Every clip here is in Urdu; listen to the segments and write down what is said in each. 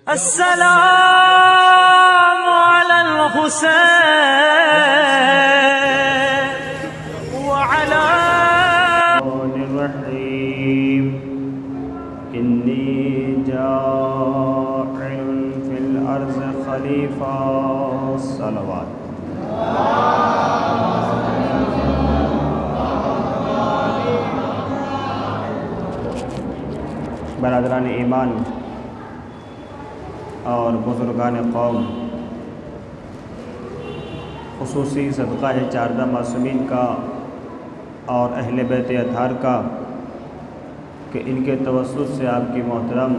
السلام على الحسين وعلى الرحيم إني جاعل في الأرض خليفة صلوات برادران ایمان اور بزرگان قوم، خصوصی صدقہ ہے چاردہ معصومین کا اور اہل بیت اطہار کا کہ ان کے توسط سے آپ کی محترم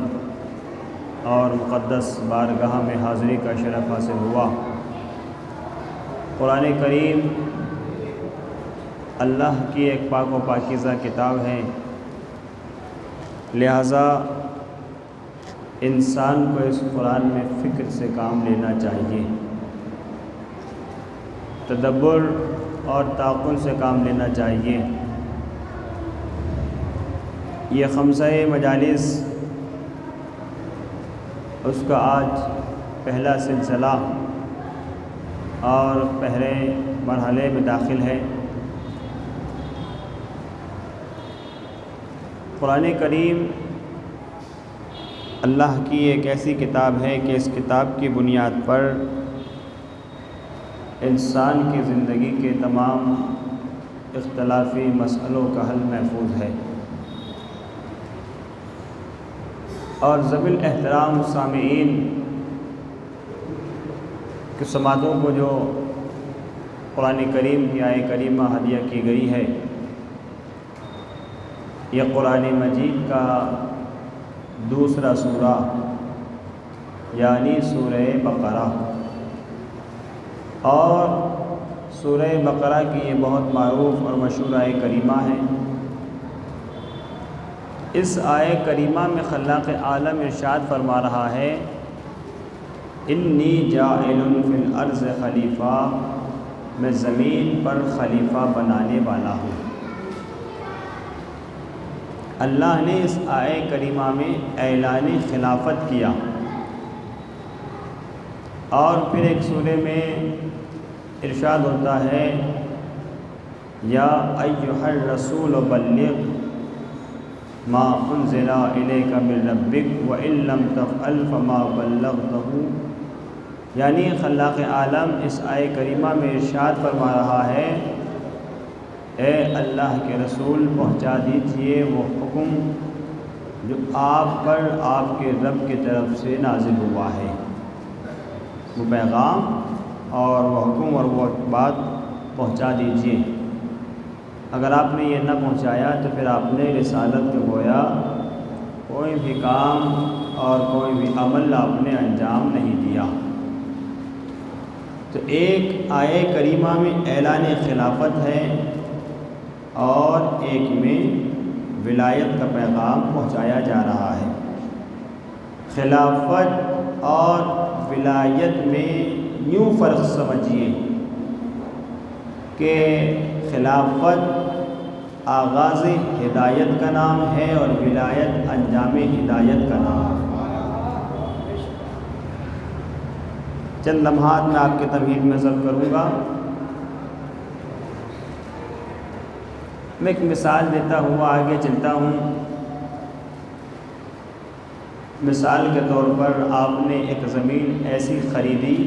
اور مقدس بارگاہ میں حاضری کا شرف حاصل ہوا۔ قرآن کریم اللہ کی ایک پاک و پاکیزہ کتاب ہے، لہٰذا انسان کو اس قرآن میں فکر سے کام لینا چاہیے، تدبر اور تعقل سے کام لینا چاہیے۔ یہ خمسہ مجالس اس کا آج پہلا سلسلہ اور پہلے مرحلے میں داخل ہے۔ قرآن کریم اللہ کی ایک ایسی کتاب ہے کہ اس کتاب کی بنیاد پر انسان کی زندگی کے تمام اختلافی مسئلوں کا حل محفوظ ہے، اور ذوی الاحترام سامعین کی سماعتوں کو جو قرآن کریم کی آیہ کریمہ ہدیہ کی گئی ہے، یہ قرآن مجید کا دوسرا سورہ یعنی سورہ بقرہ، اور سورہ بقرہ کی یہ بہت معروف اور مشہور آیہ کریمہ ہے۔ اس آیہ کریمہ میں خلاق عالم ارشاد فرما رہا ہے، انی جاعل فی الارض خلیفہ، میں زمین پر خلیفہ بنانے والا ہوں۔ اللہ نے اس آیہ کریمہ میں اعلان خلافت کیا، اور پھر ایک سورہ میں ارشاد ہوتا ہے، یا ایھا الرسول بلغ ما انزل الیک من ربک وان لم تفعل فما بلغتہ، یعنی خلاق عالم اس آیہ کریمہ میں ارشاد فرما رہا ہے، اے اللہ کے رسول پہنچا دیجئے وہ حکم جو آپ پر آپ کے رب کی طرف سے نازل ہوا ہے، وہ پیغام اور وہ حکم اور وہ بات پہنچا دیجئے۔ اگر آپ نے یہ نہ پہنچایا تو پھر آپ نے رسالت کے گویا کوئی بھی کام اور کوئی بھی عمل آپ نے انجام نہیں دیا۔ تو ایک آیہ کریمہ میں اعلان خلافت ہے، اور ایک میں ولایت کا پیغام پہنچایا جا رہا ہے۔ خلافت اور ولایت میں یوں فرق سمجھیے کہ خلافت آغاز ہدایت کا نام ہے اور ولایت انجام ہدایت کا نام ہے۔ چند لمحات میں آپ کی تمہید میں ضرب کروں گا۔ میں ایک مثال دیتا ہوا آگے چلتا ہوں۔ مثال کے طور پر آپ نے ایک زمین ایسی خریدی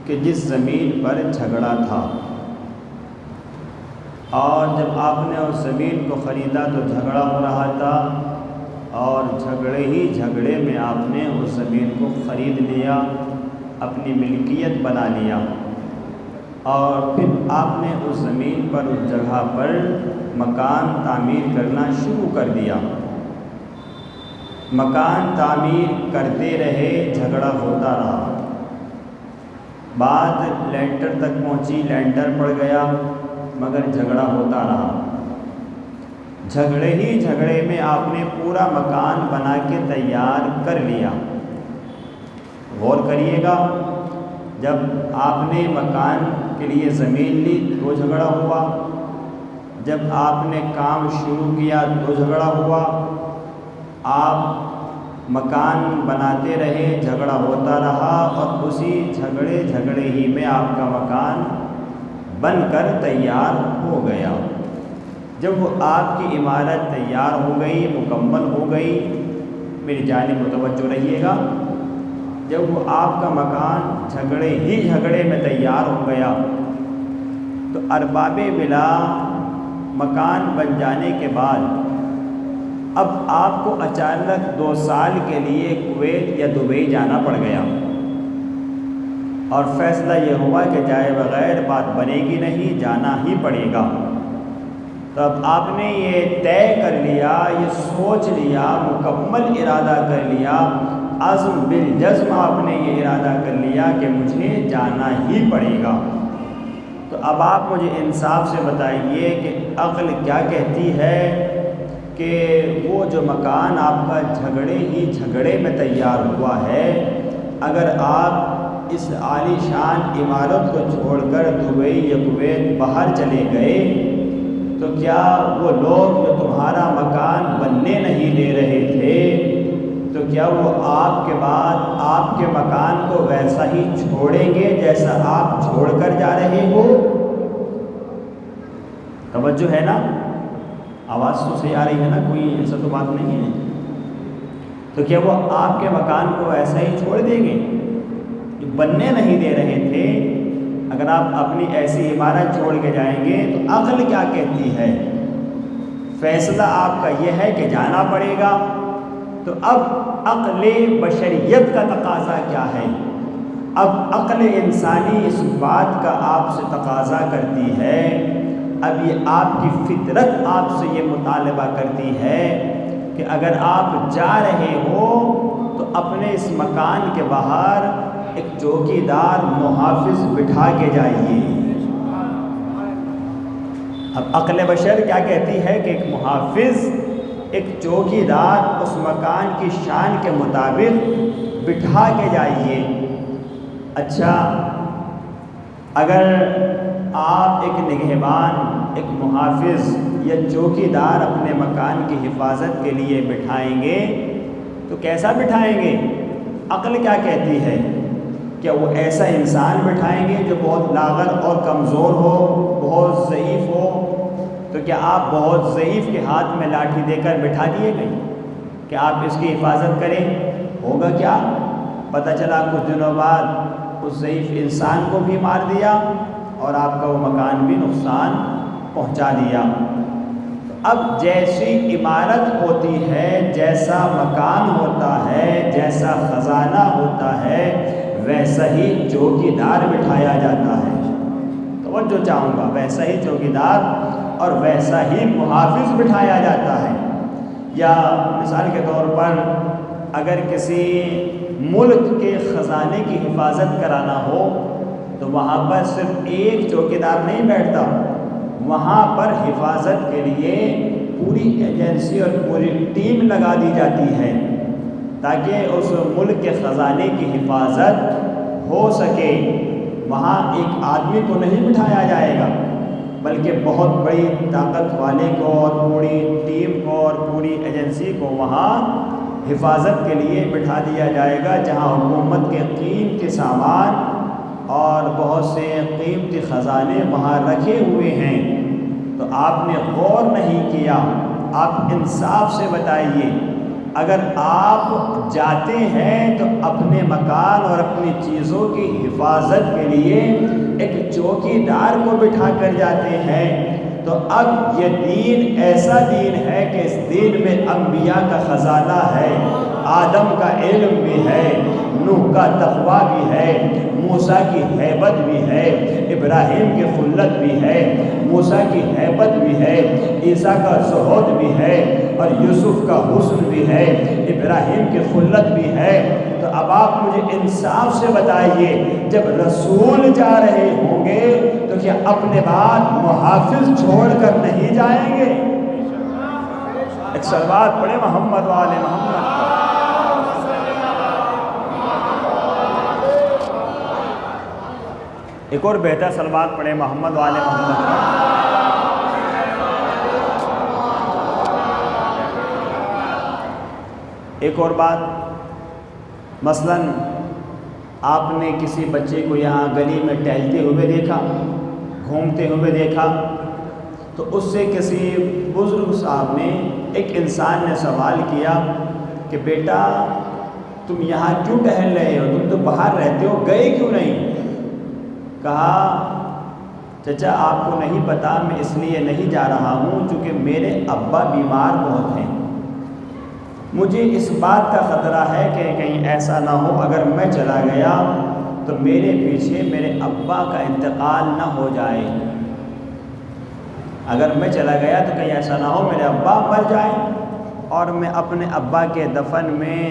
کہ جس زمین پر جھگڑا تھا، اور جب آپ نے اس زمین کو خریدا تو جھگڑا ہو رہا تھا، اور جھگڑے میں آپ نے اس زمین کو خرید لیا، اپنی ملکیت بنا لیا، اور پھر آپ نے اس زمین پر اس جگہ پر مکان تعمیر کرنا شروع کر دیا۔ مکان تعمیر کرتے رہے، جھگڑا ہوتا رہا، بات لینٹر تک پہنچی، لینٹر پڑ گیا، مگر جھگڑا ہوتا رہا۔ جھگڑے میں آپ نے پورا مکان بنا کے تیار کر لیا۔ غور کریے گا، جب آپ نے مکان کے لیے زمین لی تو جھگڑا ہوا، جب آپ نے کام شروع کیا تو جھگڑا ہوا، آپ مکان بناتے رہے، جھگڑا ہوتا رہا اور اسی جھگڑے ہی میں آپ کا مکان بن کر تیار ہو گیا۔ جب وہ آپ کی عمارت تیار ہو گئی، مکمل ہو گئی، میری جانب متوجہ رہیے گا، جب وہ آپ کا مکان جھگڑے میں تیار ہو گیا تو ارباب بلا مکان بن جانے کے بعد اب آپ کو اچانک 2 سال کے لیے کویت یا دبئی جانا پڑ گیا، اور فیصلہ یہ ہوا کہ جائے بغیر بات بنے گی نہیں، جانا ہی پڑے گا۔ تو اب آپ نے یہ طے کر لیا، یہ سوچ لیا، مکمل ارادہ کر لیا، عزم بالجزم آپ نے یہ ارادہ کر لیا کہ مجھے جانا ہی پڑے گا۔ تو اب آپ مجھے انصاف سے بتائیے کہ عقل کیا کہتی ہے کہ وہ جو مکان آپ کا جھگڑے میں تیار ہوا ہے، اگر آپ اس عالی شان عمارت کو چھوڑ کر دبئی یا کویت باہر چلے گئے تو کیا وہ لوگ جو تمہارا مکان بننے نہیں دے رہے تھے تو کیا وہ آپ کے بعد آپ کے مکان کو ویسا ہی چھوڑیں گے جیسا آپ چھوڑ کر جا رہے ہو؟ توجہ ہے نا؟ آواز تو صحیح آ رہی ہے نا؟ کوئی ایسا تو بات نہیں ہے؟ تو کیا وہ آپ کے مکان کو ایسا ہی چھوڑ دیں گے جو بننے نہیں دے رہے تھے؟ اگر آپ اپنی ایسی عمارت چھوڑ کے جائیں گے تو عقل کیا کہتی ہے؟ فیصلہ آپ کا یہ ہے کہ جانا پڑے گا۔ تو اب عقل بشریت کا تقاضا کیا ہے؟ اب عقل انسانی اس بات کا آپ سے تقاضا کرتی ہے، اب یہ آپ کی فطرت آپ سے یہ مطالبہ کرتی ہے کہ اگر آپ جا رہے ہو تو اپنے اس مکان کے باہر ایک چوکیدار محافظ بٹھا کے جائیے۔ اب عقل بشر کیا کہتی ہے کہ ایک محافظ، ایک چوکیدار اس مکان کی شان کے مطابق بٹھا کے جائیے۔ اچھا، اگر آپ ایک نگہبان، ایک محافظ یا چوکیدار اپنے مکان کی حفاظت کے لیے بٹھائیں گے تو کیسا بٹھائیں گے؟ عقل کیا کہتی ہے؟ کیا وہ ایسا انسان بٹھائیں گے جو بہت لاغر اور کمزور ہو، بہت ضعیف ہو؟ تو کیا آپ بہت ضعیف کے ہاتھ میں لاٹھی دے کر بٹھا دیے گئے کہ آپ اس کی حفاظت کریں؟ ہوگا کیا؟ پتہ چلا کچھ دنوں بعد اس ضعیف انسان کو بھی مار دیا اور آپ کا وہ مکان بھی نقصان پہنچا دیا۔ اب جیسی عمارت ہوتی ہے، جیسا مکان ہوتا ہے، جیسا خزانہ ہوتا ہے، ویسا ہی چوکیدار بٹھایا جاتا ہے۔ توجہ چاہوں گا، ویسا ہی چوکیدار اور ویسا ہی محافظ بٹھایا جاتا ہے۔ یا مثال کے طور پر اگر کسی ملک کے خزانے کی حفاظت کرانا ہو تو وہاں پر صرف ایک چوکیدار نہیں بیٹھتا، وہاں پر حفاظت کے لیے پوری ایجنسی اور پوری ٹیم لگا دی جاتی ہے تاکہ اس ملک کے خزانے کی حفاظت ہو سکے۔ وہاں ایک آدمی کو نہیں بٹھایا جائے گا بلکہ بہت بڑی طاقت والے کو اور پوری ٹیم کو اور پوری ایجنسی کو وہاں حفاظت کے لیے بٹھا دیا جائے گا، جہاں حکومت کے قیمتی سامان اور بہت سے قیمتی خزانے وہاں رکھے ہوئے ہیں۔ تو آپ نے غور نہیں کیا، آپ انصاف سے بتائیے، اگر آپ جاتے ہیں تو اپنے مکان اور اپنی چیزوں کی حفاظت کے لیے ایک چوکیدار کو بٹھا کر جاتے ہیں تو اب یہ دین ایسا دین ہے کہ اس دین میں انبیاء کا خزانہ ہے، آدم کا علم بھی ہے، نوح کا تقویٰ بھی ہے، موسیٰ کی ہیبت بھی ہے، ابراہیم کی خلت بھی ہے، موسیٰ کی ہیبت بھی ہے، عیسیٰ کا زہد بھی ہے اور یوسف کا حسن بھی ہے، ابراہیم کی خلت بھی ہے۔ تو اب آپ مجھے انصاف سے بتائیے، جب رسول جا رہے ہوں گے تو کیا اپنے بعد محافظ چھوڑ کر نہیں جائیں گے؟ ایک صلوات پڑھے محمد و آل محمد۔ ایک اور بہتر صلوات پڑھے محمد و آل محمد۔ ایک اور بات، مثلاً آپ نے کسی بچے کو یہاں گلی میں ٹہلتے ہوئے دیکھا، گھومتے ہوئے دیکھا، تو اس سے کسی بزرگ صاحب نے، ایک انسان نے سوال کیا کہ بیٹا تم یہاں کیوں ٹہل رہے ہو، تم تو باہر رہتے ہو، گئے کیوں نہیں؟ کہا چچا آپ کو نہیں پتہ، میں اس لیے نہیں جا رہا ہوں چونکہ میرے ابا بیمار بہت ہیں، مجھے اس بات کا خطرہ ہے کہ کہیں ایسا نہ ہو اگر میں چلا گیا تو میرے پیچھے میرے ابا کا انتقال نہ ہو جائے، اگر میں چلا گیا تو کہیں ایسا نہ ہو میرے ابا مر جائیں اور میں اپنے ابا کے دفن میں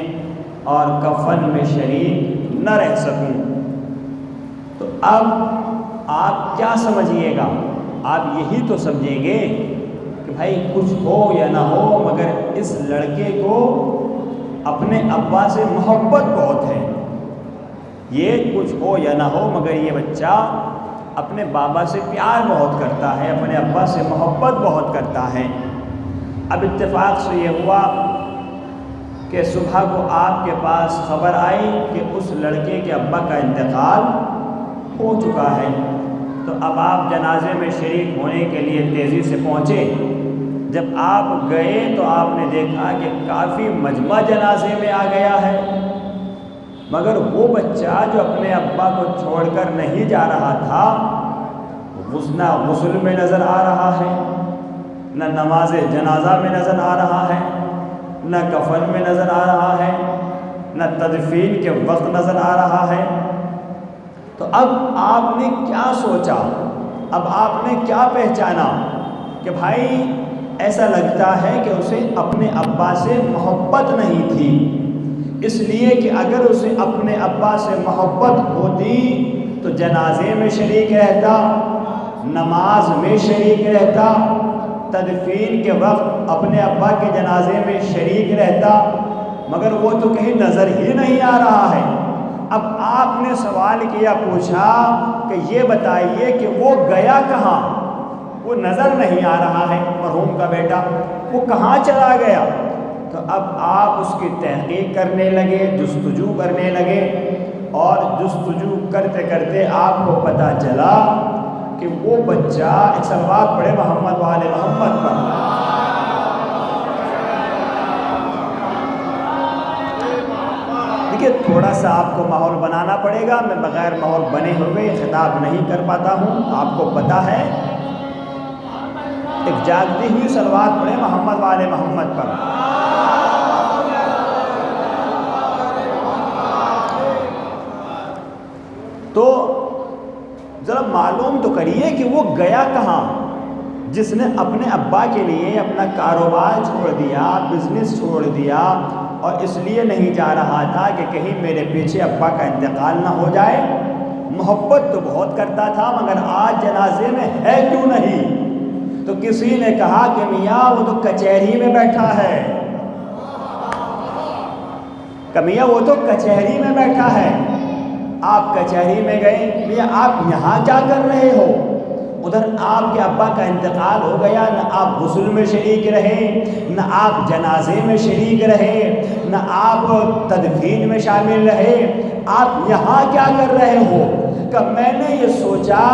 اور کفن میں شریک نہ رہ سکوں۔ تو اب آپ کیا سمجھیے گا؟ آپ یہی تو سمجھیں گے کہ بھائی کچھ ہو یا نہ ہو مگر اس لڑکے کو اپنے ابا سے محبت بہت ہے، یہ کچھ ہو یا نہ ہو مگر یہ بچہ اپنے بابا سے پیار بہت کرتا ہے، اپنے ابا سے محبت بہت کرتا ہے۔ اب اتفاق سے یہ ہوا کہ صبح کو آپ کے پاس خبر آئی کہ اس لڑکے کے ابا کا انتقال ہو چکا ہے، تو اب آپ جنازے میں شریک ہونے کے لیے تیزی سے پہنچے۔ جب آپ گئے تو آپ نے دیکھا کہ کافی مجمع جنازے میں آ گیا ہے، مگر وہ بچہ جو اپنے ابا کو چھوڑ کر نہیں جا رہا تھا، نہ غسل میں نظر آ رہا ہے، نہ نماز جنازہ میں نظر آ رہا ہے، نہ کفن میں نظر آ رہا ہے، نہ تدفین کے وقت نظر آ رہا ہے۔ تو اب آپ نے کیا سوچا، اب آپ نے کیا پہچانا کہ بھائی ایسا لگتا ہے کہ اسے اپنے ابا سے محبت نہیں تھی، اس لیے کہ اگر اسے اپنے ابا سے محبت ہوتی تو جنازے میں شریک رہتا، نماز میں شریک رہتا، تدفین کے وقت اپنے ابا کے جنازے میں شریک رہتا، مگر وہ تو کہیں نظر ہی نہیں آ رہا ہے۔ اب آپ نے سوال کیا، پوچھا کہ یہ بتائیے کہ وہ گیا کہاں، وہ نظر نہیں آ رہا ہے مرحوم کا بیٹا، وہ کہاں چلا گیا؟ تو اب آپ اس کی تحقیق کرنے لگے، جستجو کرنے لگے، اور جستجو کرتے کرتے آپ کو پتہ چلا کہ وہ بچہ، ایک صلوات پڑھے محمد وآل محمد پر، دیکھیے تھوڑا سا آپ کو ماحول بنانا پڑے گا، میں بغیر ماحول بنے ہوئے خطاب نہیں کر پاتا ہوں، آپ کو پتہ ہے۔ ایک جاگتی ہوئی صلوات پڑھے محمد وآل محمد پر۔ تو ذرا معلوم تو کریے کہ وہ گیا کہاں، جس نے اپنے ابا کے لیے اپنا کاروبار چھوڑ دیا، بزنس چھوڑ دیا، اور اس لیے نہیں جا رہا تھا کہ کہیں میرے پیچھے ابا کا انتقال نہ ہو جائے، محبت تو بہت کرتا تھا مگر آج جنازے میں ہے کیوں نہیں؟ تو کسی نے کہا کہ میاں وہ تو کچہری میں بیٹھا ہے، کہ میاں وہ تو کچہری میں بیٹھا ہے۔ آپ کچہری میں گئے، میاں آپ یہاں کیا کر رہے ہو؟ ادھر آپ کے ابا کا انتقال ہو گیا، نہ آپ غسل میں شریک رہے، نہ آپ جنازے میں شریک رہے، نہ آپ تدفین میں شامل رہے، آپ یہاں کیا کر رہے ہو؟ کہ میں نے یہ سوچا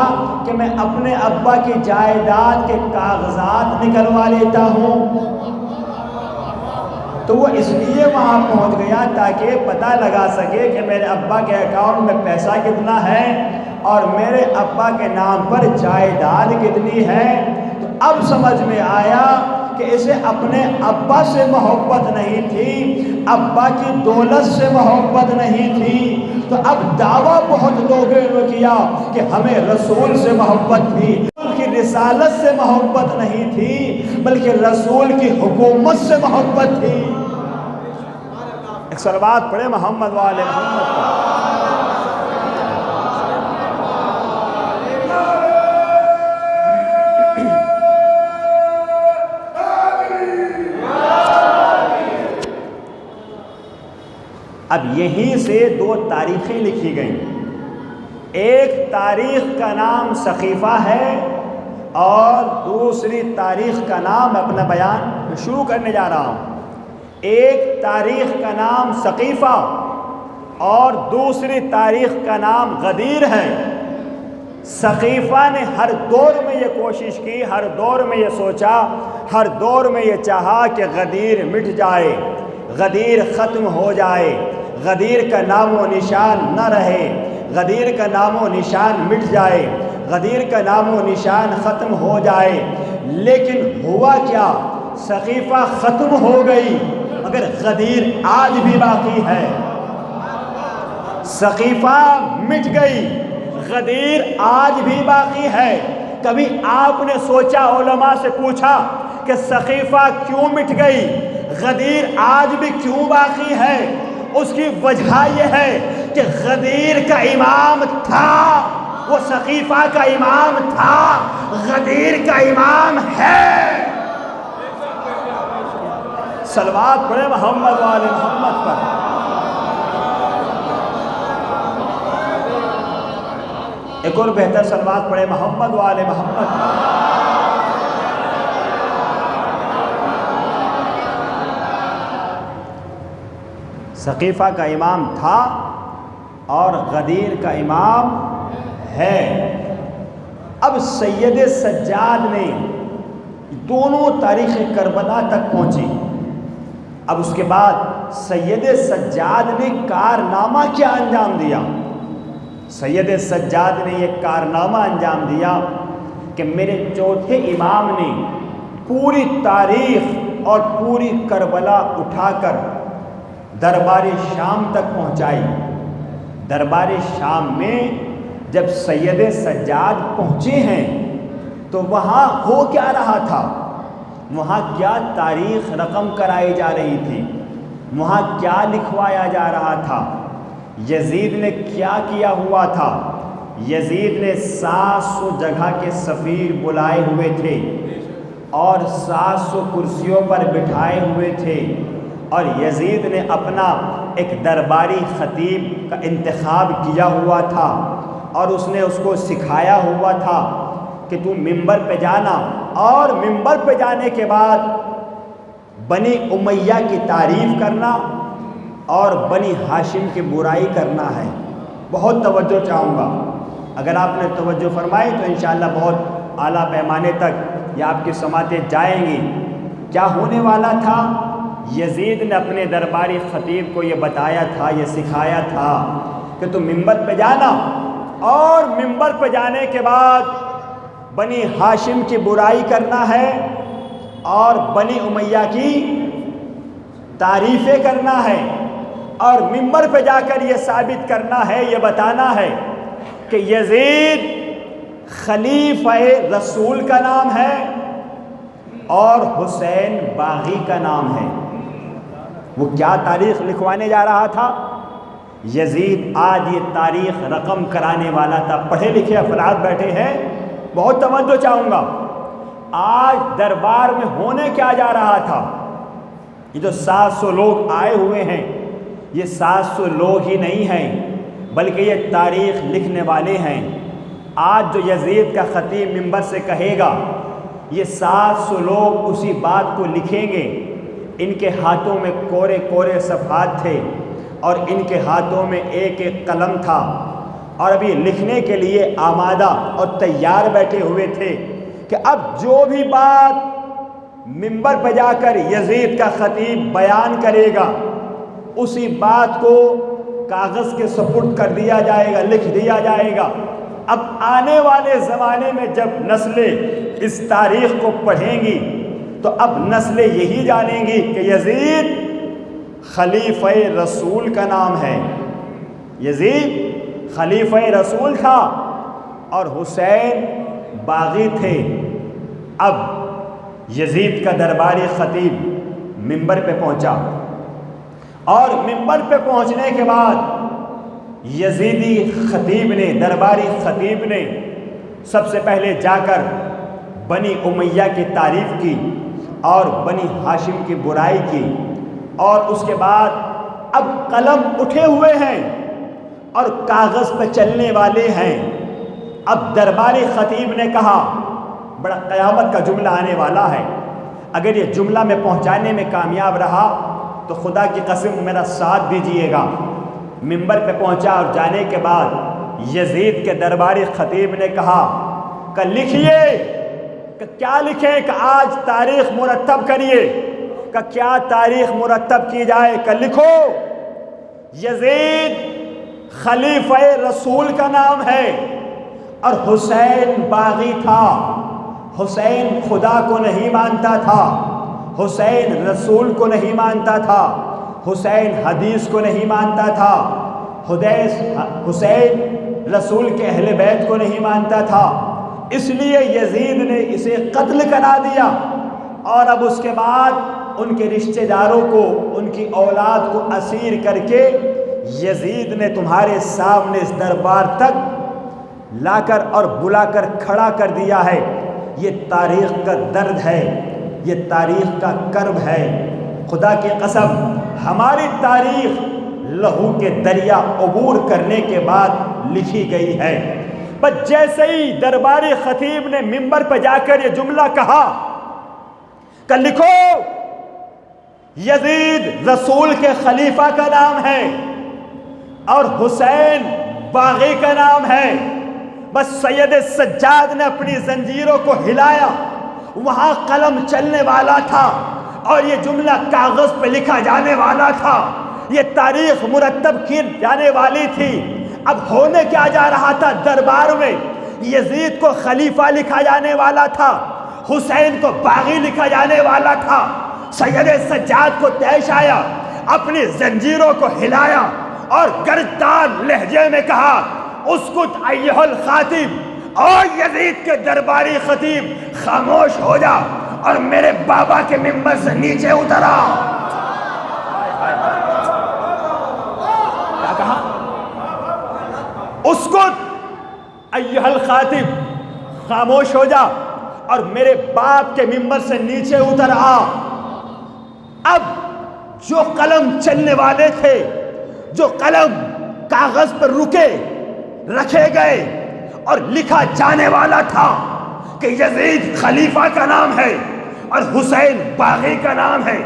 کہ میں اپنے ابا کی جائیداد کے کاغذات نکلوا لیتا ہوں۔ تو وہ اس لیے وہاں پہنچ گیا تاکہ پتہ لگا سکے کہ میرے ابا کے اکاؤنٹ میں پیسہ کتنا ہے اور میرے ابا کے نام پر جائیداد کتنی ہے۔ تو اب سمجھ میں آیا کہ اسے اپنے ابا سے محبت نہیں تھی، ابا کی دولت سے محبت نہیں تھی۔ تو اب دعویٰ بہت لوگوں نے کیا کہ ہمیں رسول سے محبت تھی، کی رسالت سے محبت نہیں تھی بلکہ رسول کی حکومت سے محبت تھی۔ ایک صلوات پڑھے محمد وآل محمد پر۔ اب یہیں سے دو تاریخیں لکھی گئیں، ایک تاریخ کا نام سقیفہ ہے اور دوسری تاریخ کا نام، اپنا بیان شروع کرنے جا رہا ہوں، ایک تاریخ کا نام ثقیفہ اور دوسری تاریخ کا نام غدیر ہے۔ ثقیفہ نے ہر دور میں یہ کوشش کی، ہر دور میں یہ سوچا، ہر دور میں یہ چاہا کہ غدیر مٹ جائے، غدیر ختم ہو جائے، غدیر کا نام و نشان نہ رہے، غدیر کا نام و نشان مٹ جائے، غدیر کا نام و نشان ختم ہو جائے۔ لیکن ہوا کیا؟ ثقیفہ ختم ہو گئی مگر غدیر آج بھی باقی ہے۔ ثقیفہ مٹ گئی، غدیر آج بھی باقی ہے۔ کبھی آپ نے سوچا، علماء سے پوچھا کہ ثقیفہ کیوں مٹ گئی، غدیر آج بھی کیوں باقی ہے؟ اس کی وجہ یہ ہے کہ غدیر کا امام تھا، وہ ثقیفہ کا امام تھا، غدیر کا امام ہے۔ صلوات پڑھیں محمد و آل محمد پر۔ ایک اور بہتر صلوات پڑھیں محمد و آل محمد پر۔ ثقیفہ کا امام تھا اور غدیر کا امام ہے۔ اب سید سجاد نے دونوں تاریخ کربلا تک پہنچی۔ اب اس کے بعد سید سجاد نے کارنامہ کیا انجام دیا؟ سید سجاد نے یہ کارنامہ انجام دیا کہ میرے چوتھے امام نے پوری تاریخ اور پوری کربلا اٹھا کر دربار شام تک پہنچائی۔ دربار شام میں جب سید سجاد پہنچے ہیں تو وہاں ہو کیا رہا تھا؟ وہاں کیا تاریخ رقم کرائی جا رہی تھی؟ وہاں کیا لکھوایا جا رہا تھا؟ یزید نے کیا کیا ہوا تھا؟ یزید نے 700 جگہ کے سفیر بلائے ہوئے تھے اور 700 کرسیوں پر بٹھائے ہوئے تھے، اور یزید نے اپنا ایک درباری خطیب کا انتخاب کیا ہوا تھا اور اس نے اس کو سکھایا ہوا تھا کہ تو منبر پہ جانا، اور منبر پہ جانے کے بعد بنی امیہ کی تعریف کرنا اور بنی ہاشم کی برائی کرنا ہے۔ بہت توجہ چاہوں گا، اگر آپ نے توجہ فرمائی تو انشاءاللہ بہت اعلیٰ پیمانے تک یہ آپ کی سماعتیں جائیں گی۔ کیا ہونے والا تھا؟ یزید نے اپنے درباری خطیب کو یہ بتایا تھا، یہ سکھایا تھا کہ تم منبر پہ جانا، اور منبر پہ جانے کے بعد بنی ہاشم کی برائی کرنا ہے اور بنی امیہ کی تعریفیں کرنا ہے، اور منبر پہ جا کر یہ ثابت کرنا ہے، یہ بتانا ہے کہ یزید خلیفہ رسول کا نام ہے اور حسین باغی کا نام ہے۔ وہ کیا تاریخ لکھوانے جا رہا تھا؟ یزید آج یہ تاریخ رقم کرانے والا تھا۔ پڑھے لکھے افراد بیٹھے ہیں، بہت توجہ چاہوں گا۔ آج دربار میں ہونے کیا جا رہا تھا؟ یہ جو 700 لوگ آئے ہوئے ہیں، یہ 700 لوگ ہی نہیں ہیں بلکہ یہ تاریخ لکھنے والے ہیں۔ آج جو یزید کا خطیب منبر سے کہے گا، یہ 700 لوگ اسی بات کو لکھیں گے۔ ان کے ہاتھوں میں کورے کورے صفحات تھے اور ان کے ہاتھوں میں ایک ایک قلم تھا، اور ابھی لکھنے کے لیے آمادہ اور تیار بیٹھے ہوئے تھے کہ اب جو بھی بات منبر پہ جا کر یزید کا خطیب بیان کرے گا، اسی بات کو کاغذ کے سپرد کر دیا جائے گا، لکھ دیا جائے گا۔ اب آنے والے زمانے میں جب نسلیں اس تاریخ کو پڑھیں گی تو اب نسلیں یہی جانیں گی کہ یزید خلیفہ رسول کا نام ہے، یزید خلیفہ رسول تھا اور حسین باغی تھے۔ اب یزید کا درباری خطیب منبر پہ پہنچا، اور منبر پہ پہنچنے کے بعد یزیدی خطیب نے، درباری خطیب نے سب سے پہلے جا کر بنی امیہ کی تعریف کی اور بنی ہاشم کی برائی کی، اور اس کے بعد اب قلم اٹھے ہوئے ہیں اور کاغذ پہ چلنے والے ہیں۔ اب درباری خطیب نے کہا، بڑا قیامت کا جملہ آنے والا ہے، اگر یہ جملہ میں پہنچانے میں کامیاب رہا تو خدا کی قسم میرا ساتھ دیجیے گا۔ منبر پہ پہنچا اور جانے کے بعد یزید کے درباری خطیب نے کہا کہ لکھیے، کہ کیا لکھیں؟ کہ آج تاریخ مرتب کریے۔ کہ کیا تاریخ مرتب کی جائے؟ کہ لکھو یزید خلیفہ رسول کا نام ہے اور حسین باغی تھا۔ حسین خدا کو نہیں مانتا تھا، حسین رسول کو نہیں مانتا تھا، حسین حدیث کو نہیں مانتا تھا، حسین رسول کے اہل بیت کو نہیں مانتا تھا، اس لیے یزید نے اسے قتل کرا دیا۔ اور اب اس کے بعد ان کے رشتہ داروں کو، ان کی اولاد کو اسیر کر کے یزید نے تمہارے سامنے اس دربار تک لا کر اور بلا کر کھڑا کر دیا ہے۔ یہ تاریخ کا درد ہے، یہ تاریخ کا کرب ہے۔ خدا کی قسم ہماری تاریخ لہو کے دریا عبور کرنے کے بعد لکھی گئی ہے۔ بس جیسے ہی درباری خطیب نے منبر پہ جا کر یہ جملہ کہا کہ لکھو یزید رسول کے خلیفہ کا نام ہے اور حسین باغی کا نام ہے، بس سید سجاد نے اپنی زنجیروں کو ہلایا، وہاں قلم چلنے والا تھا اور یہ جملہ کاغذ پہ لکھا جانے والا تھا، یہ تاریخ مرتب کی جانے والی تھی۔ اب ہونے کیا جا رہا تھا؟ دربار میں یزید کو خلیفہ لکھا جانے والا تھا، حسین کو باغی لکھا جانے والا تھا۔ سید سجاد کو پیش آیا، اپنی زنجیروں کو ہلایا اور گرجدار لہجے میں کہا اسکت ایھا الخاطب، اور یزید کے درباری خطیب خاموش ہو جا اور میرے بابا کے منبر سے نیچے اترا۔ کیا کہا؟ اسکت ایھا الخاطب، خاموش ہو جا اور میرے باپ کے منبر سے نیچے اتر آ۔ اب جو قلم چلنے والے تھے، جو قلم کاغذ پر رکھے گئے اور لکھا جانے والا تھا کہ یزید خلیفہ کا نام ہے اور حسین باغی کا نام ہے،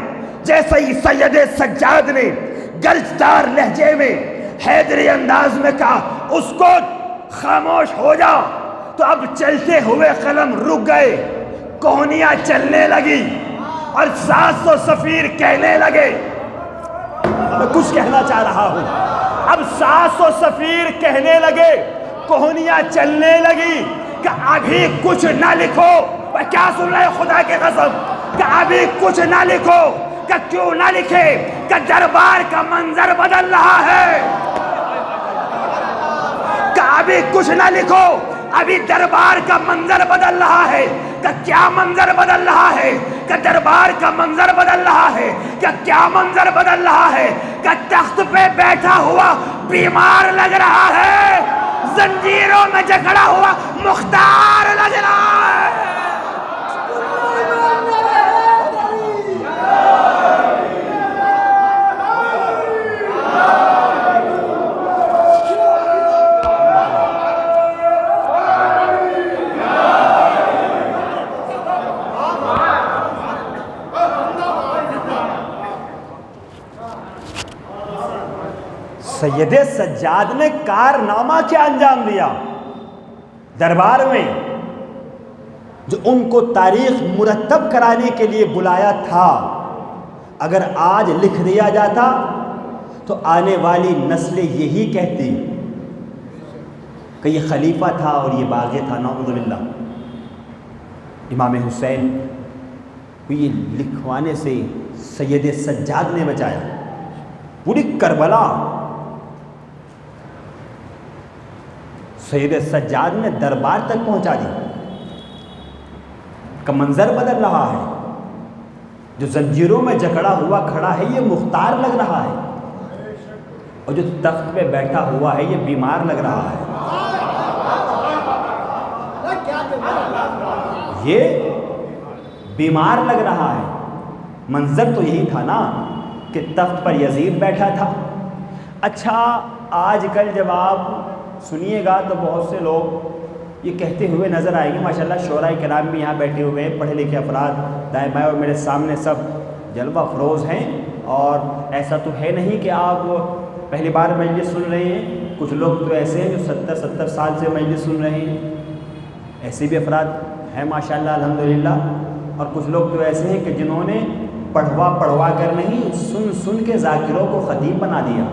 جیسے ہی سید سجاد نے گرجدار لہجے میں حیدری انداز میں کہا اس کو خاموش ہو جا، تو اب چلتے ہوئے قلم رک گئے، کوہنیاں چلنے لگی اور 700 سفیر کہنے لگے، میں کچھ کہنا چاہ رہا ہوں، اب 700 سفیر کہنے لگے، کوہنیاں چلنے لگی کہ ابھی کچھ نہ لکھو۔ کیا سن رہے خدا کے قسم؟ کہ ابھی کچھ نہ لکھو۔ کہ کیوں نہ لکھے؟ کہ دربار کا منظر بدل رہا ہے۔ کہ ابھی کچھ نہ لکھو، ابھی دربار کا منظر بدل رہا ہے۔ کہ کیا منظر بدل رہا ہے؟ کہ دربار کا منظر بدل رہا ہے۔ کہ کیا منظر بدل رہا ہے؟ کہ تخت پہ بیٹھا ہوا بیمار لگ رہا ہے، زنجیروں میں جکڑا ہوا مختار لگ رہا ہے۔ سید سجاد نے کارنامہ کیا انجام دیا دربار میں، جو ان کو تاریخ مرتب کرانے کے لیے بلایا تھا؟ اگر آج لکھ دیا جاتا تو آنے والی نسلیں یہی کہتی کہ یہ خلیفہ تھا اور یہ باغی تھا، نعوذ باللہ۔ امام حسین کو یہ لکھوانے سے سید سجاد نے بچایا۔ پوری کربلا سید سجاد نے دربار تک پہنچا دی کہ منظر بدل رہا ہے، جو زنجیروں میں جکڑا ہوا کھڑا ہے یہ مختار لگ رہا ہے، اور جو تخت پہ بیٹھا ہوا ہے یہ بیمار لگ رہا ہے۔ یہ بیمار لگ رہا ہے۔ منظر تو یہی تھا نا کہ تخت پر یزید بیٹھا تھا۔ اچھا آج کل جب آپ سنیے گا تو بہت سے لوگ یہ کہتے ہوئے نظر آئیں گے، ماشاءاللہ شعراء کرام بھی یہاں بیٹھے ہوئے ہیں، پڑھے لکھے افراد دائیں بائیں، اور میرے سامنے سب جلوہ افروز ہیں اور ایسا تو ہے نہیں کہ آپ پہلی بار مجلس سن رہے ہیں، کچھ لوگ تو ایسے ہیں جو 70 سال سے مجلس سن رہے ہیں، ایسے بھی افراد ہیں ماشاءاللہ الحمدللہ، اور کچھ لوگ تو ایسے ہیں کہ جنہوں نے پڑھوا کر نہیں، سن کے ذاکروں کو خطیب بنا دیا۔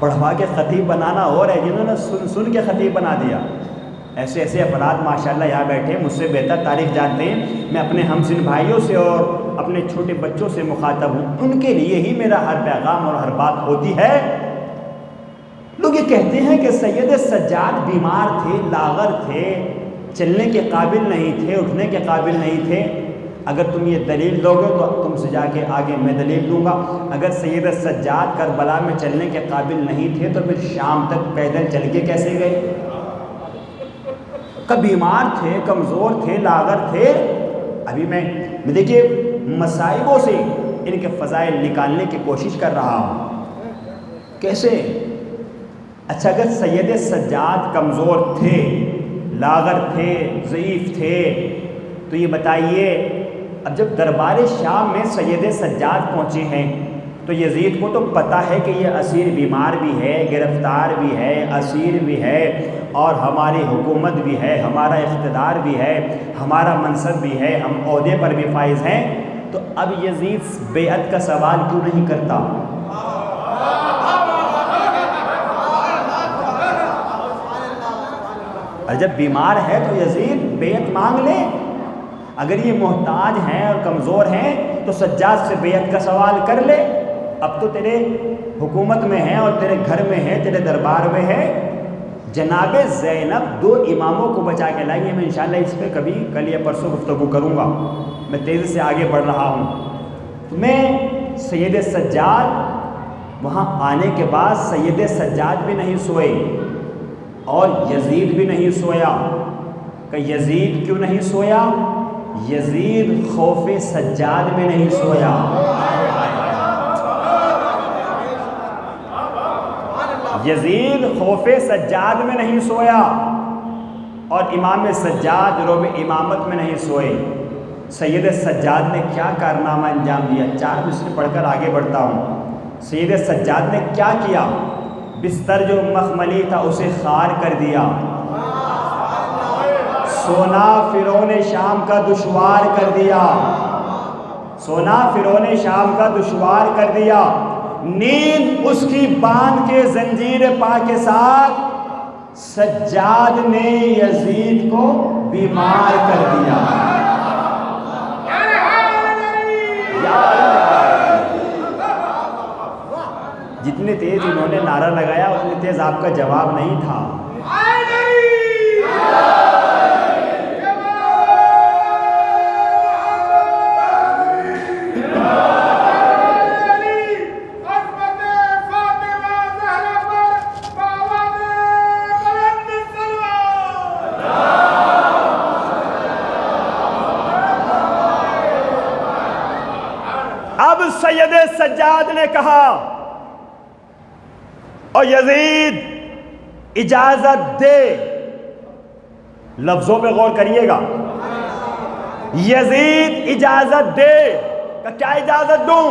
پڑھوا کے خطیب بنانا اور ہے، جنہوں نے سن کے خطیب بنا دیا۔ ایسے افراد ماشاءاللہ یہاں بیٹھے مجھ سے بہتر تاریخ جانتے ہیں۔ میں اپنے ہمسن بھائیوں سے اور اپنے چھوٹے بچوں سے مخاطب ہوں، ان کے لیے ہی میرا ہر پیغام اور ہر بات ہوتی ہے۔ لوگ یہ کہتے ہیں کہ سید سجاد بیمار تھے، لاغر تھے، چلنے کے قابل نہیں تھے، اٹھنے کے قابل نہیں تھے۔ اگر تم یہ دلیل دو گے تو تم سے جا کے آگے میں دلیل دوں گا۔ اگر سید سجاد کربلا میں چلنے کے قابل نہیں تھے تو پھر شام تک پیدل چل کے کیسے گئے؟ کب بیمار تھے، کمزور تھے، لاغر تھے۔ ابھی میں دیکھیے مصائبوں سے ان کے فضائل نکالنے کی کوشش کر رہا ہوں۔ کیسے؟ اچھا، اگر سید سجاد کمزور تھے، لاغر تھے، ضعیف تھے، تو یہ بتائیے اب جب دربار شام میں سید سجاد پہنچے ہیں تو یزید کو تو پتہ ہے کہ یہ اسیر بیمار بھی ہے، گرفتار بھی ہے، اسیر بھی ہے، اور ہماری حکومت بھی ہے، ہمارا اقتدار بھی ہے، ہمارا منصب بھی ہے، ہم عہدے پر بھی فائز ہیں، تو اب یزید بیعت کا سوال کیوں نہیں کرتا؟ اور جب بیمار ہے تو یزید بیعت مانگ لے۔ اگر یہ محتاج ہیں اور کمزور ہیں تو سجاد سے بیعت کا سوال کر لے۔ اب تو تیرے حکومت میں ہے اور تیرے گھر میں ہے، تیرے دربار میں ہے۔ جناب زینب 2 اماموں کو بچا کے لائی ہے۔ میں انشاءاللہ اس پہ کبھی کل یا پرسوں گفتگو کروں گا، میں تیزی سے آگے بڑھ رہا ہوں۔ تو میں سید سجاد وہاں آنے کے بعد سید سجاد بھی نہیں سوئے اور یزید بھی نہیں سویا۔ کہ یزید کیوں نہیں سویا؟ یزید خوف سجاد میں نہیں سویا۔ یزید خوف سجاد میں نہیں سویا اور امام سجاد رعب امامت میں نہیں سوئے۔ سید سجاد نے کیا کارنامہ انجام دیا؟ 4 مصرع پڑھ کر آگے بڑھتا ہوں۔ سید سجاد نے کیا کیا؟ بستر جو مخملی تھا اسے خار کر دیا، سونا فرعون شام کا دشوار کر دیا، سونا فرعون شام کا دشوار کر دیا، نیند اس کی باندھ کے زنجیر پا کے ساتھ سجاد نے یزید کو بیمار کر دیا۔ جتنے تیز انہوں نے نعرہ لگایا اتنے تیز آپ کا جواب نہیں تھا۔ اب سید سجاد نے کہا، اور یزید اجازت دے، لفظوں پہ غور کریے گا، یزید اجازت دے، کہ کیا اجازت دوں؟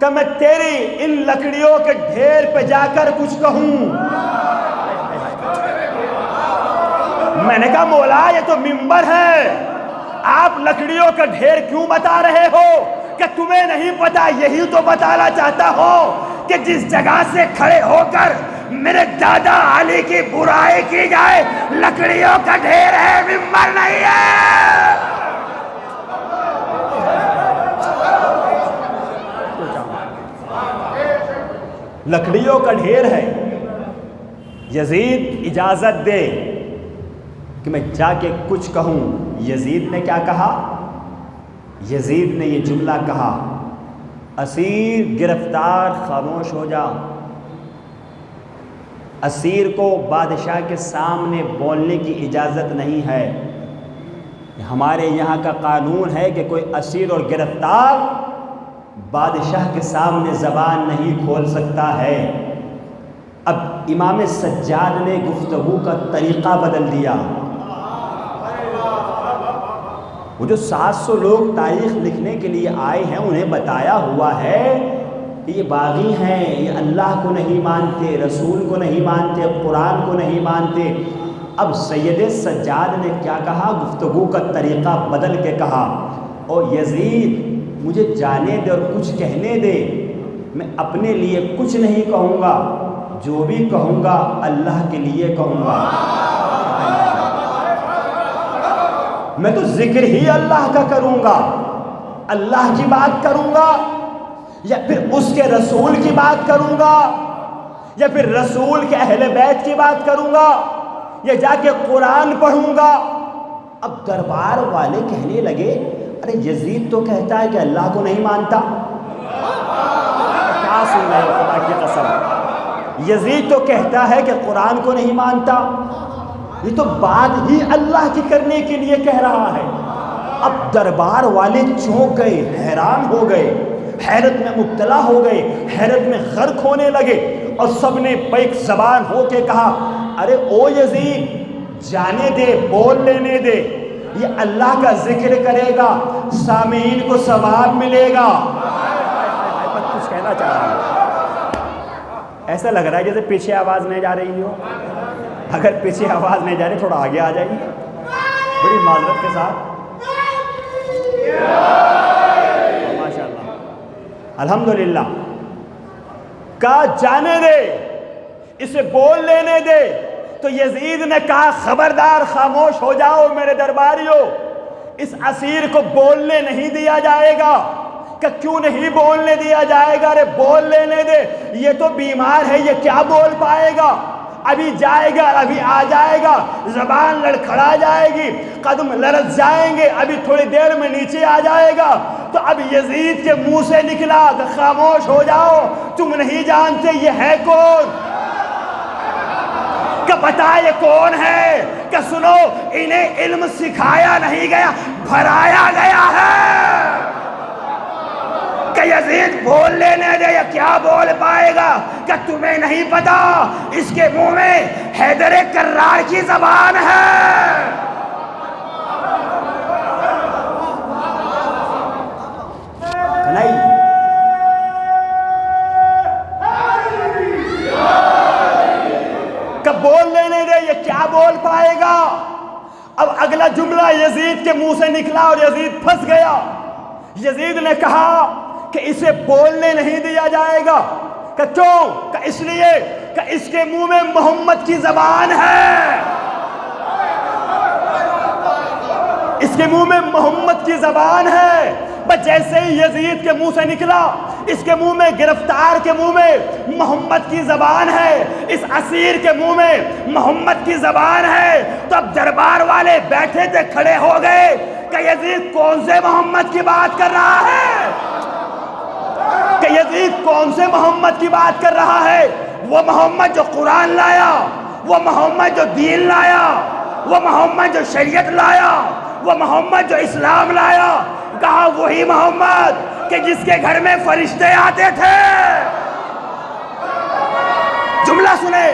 کہ میں تیری ان لکڑیوں کے ڈھیر پہ جا کر کچھ کہوں۔ میں نے کہا مولا یہ تو منبر ہے، آپ لکڑیوں کا ڈھیر کیوں بتا رہے ہو؟ کہ تمہیں نہیں پتا، یہی تو بتانا چاہتا ہوں کہ جس جگہ سے کھڑے ہو کر میرے دادا علی کی برائی کی جائے لکڑیوں کا ڈھیر ہے، منبر نہیں ہے۔ لکڑیوں کا ڈھیر ہے۔ یزید اجازت دے کہ میں جا کے کچھ کہوں۔ یزید نے کیا کہا؟ یزید نے یہ جملہ کہا، اسیر گرفتار خاموش ہو جا۔ اسیر کو بادشاہ کے سامنے بولنے کی اجازت نہیں ہے۔ ہمارے یہاں کا قانون ہے کہ کوئی اسیر اور گرفتار بادشاہ کے سامنے زبان نہیں کھول سکتا ہے۔ اب امام سجاد نے گفتگو کا طریقہ بدل دیا۔ وہ جو 700 لوگ تاریخ لکھنے کے لیے آئے ہیں انہیں بتایا ہوا ہے کہ یہ باغی ہیں، یہ اللہ کو نہیں مانتے، رسول کو نہیں مانتے، قرآن کو نہیں مانتے۔ اب سید سجاد نے کیا کہا؟ گفتگو کا طریقہ بدل کے کہا، او یزید مجھے جانے دے اور کچھ کہنے دے، میں اپنے لیے کچھ نہیں کہوں گا، جو بھی کہوں گا اللہ کے لیے کہوں گا۔ میں تو ذکر ہی اللہ کا کروں گا، اللہ کی بات کروں گا، یا پھر اس کے رسول کی بات کروں گا، یا پھر رسول کے اہل بیت کی بات کروں گا، یا جا کے قرآن پڑھوں گا۔ اب دربار والے کہنے لگے ارے یزید تو کہتا ہے کہ اللہ کو نہیں مانتا۔ کیا سن رہے ہو خدا کی قسم؟ یزید تو کہتا ہے کہ قرآن کو نہیں مانتا، یہ تو بات ہی اللہ کی کرنے کے لیے کہہ رہا ہے۔ اب دربار والے چونک گئے، حیران ہو گئے، حیرت میں مبتلا ہو گئے، حیرت میں غرق ہونے لگے، اور سب نے بیک زبان ہو کے کہا ارے او یزید جانے دے، بول لینے دے، یہ اللہ کا ذکر کرے گا، سامعین کو ثواب ملے گا۔ کچھ کہنا چاہ رہا ہوں، ایسا لگ رہا ہے جیسے پیچھے آواز نہیں جا رہی ہو۔ اگر پیچھے آواز نہیں جا رہی تھوڑا آگے آ جائیے بڑی معذرت کے ساتھ۔ ماشاء اللہ الحمدللہ۔ کہا جانے دے، اسے بول لینے دے، تو یزید نے کہا خبردار خاموش ہو جاؤ میرے درباریوں، اس اسیر کو بولنے نہیں دیا جائے گا۔ کہ کیوں نہیں بولنے دیا جائے گا؟ ارے بول لینے دے، یہ تو بیمار ہے، یہ کیا بول پائے گا؟ ابھی جائے گا، ابھی آ جائے گا، زبان لڑکھڑا جائے گی، قدم لرز جائیں گے، ابھی تھوڑی دیر میں نیچے آ جائے گا۔ تو اب یزید کے منہ سے نکلا کہ خاموش ہو جاؤ، تم نہیں جانتے یہ ہے کون؟ کہ بتا یہ کون ہے؟ کہ سنو انہیں علم سکھایا نہیں گیا، بھرایا گیا ہے۔ کہ یزید بول لینے دے، یا کیا بول پائے گا؟ کہ تمہیں نہیں پتا اس کے منہ میں حیدر کرار کی زبان ہے۔ نہیں کہ بول لینے دے، یہ کیا بول پائے گا؟ اب اگلا جملہ یزید کے منہ سے نکلا اور یزید پھنس گیا۔ یزید نے کہا کہ اسے بولنے نہیں دیا جائے گا۔ کہ کیوں؟ کہ اس لیے کہ اس کے منہ میں محمد کی زبان ہے، اس کے منہ میں محمد کی زبان ہے۔ بس جیسے ہی یزید کے منہ سے نکلا، اس کے منہ میں، گرفتار کے منہ میں محمد کی زبان ہے، اس اسیر کے منہ میں محمد کی زبان ہے، تو اب دربار والے بیٹھے تھے کھڑے ہو گئے کہ یزید کون سے محمد کی بات کر رہا ہے؟ کہ یزید کون سے محمد کی بات کر رہا ہے؟ وہ محمد جو قرآن لایا، وہ محمد جو دین لایا، وہ محمد جو شریعت لایا، وہ محمد جو اسلام لایا۔ کہا وہی محمد کہ جس کے گھر میں فرشتے آتے تھے۔ جملہ سنے،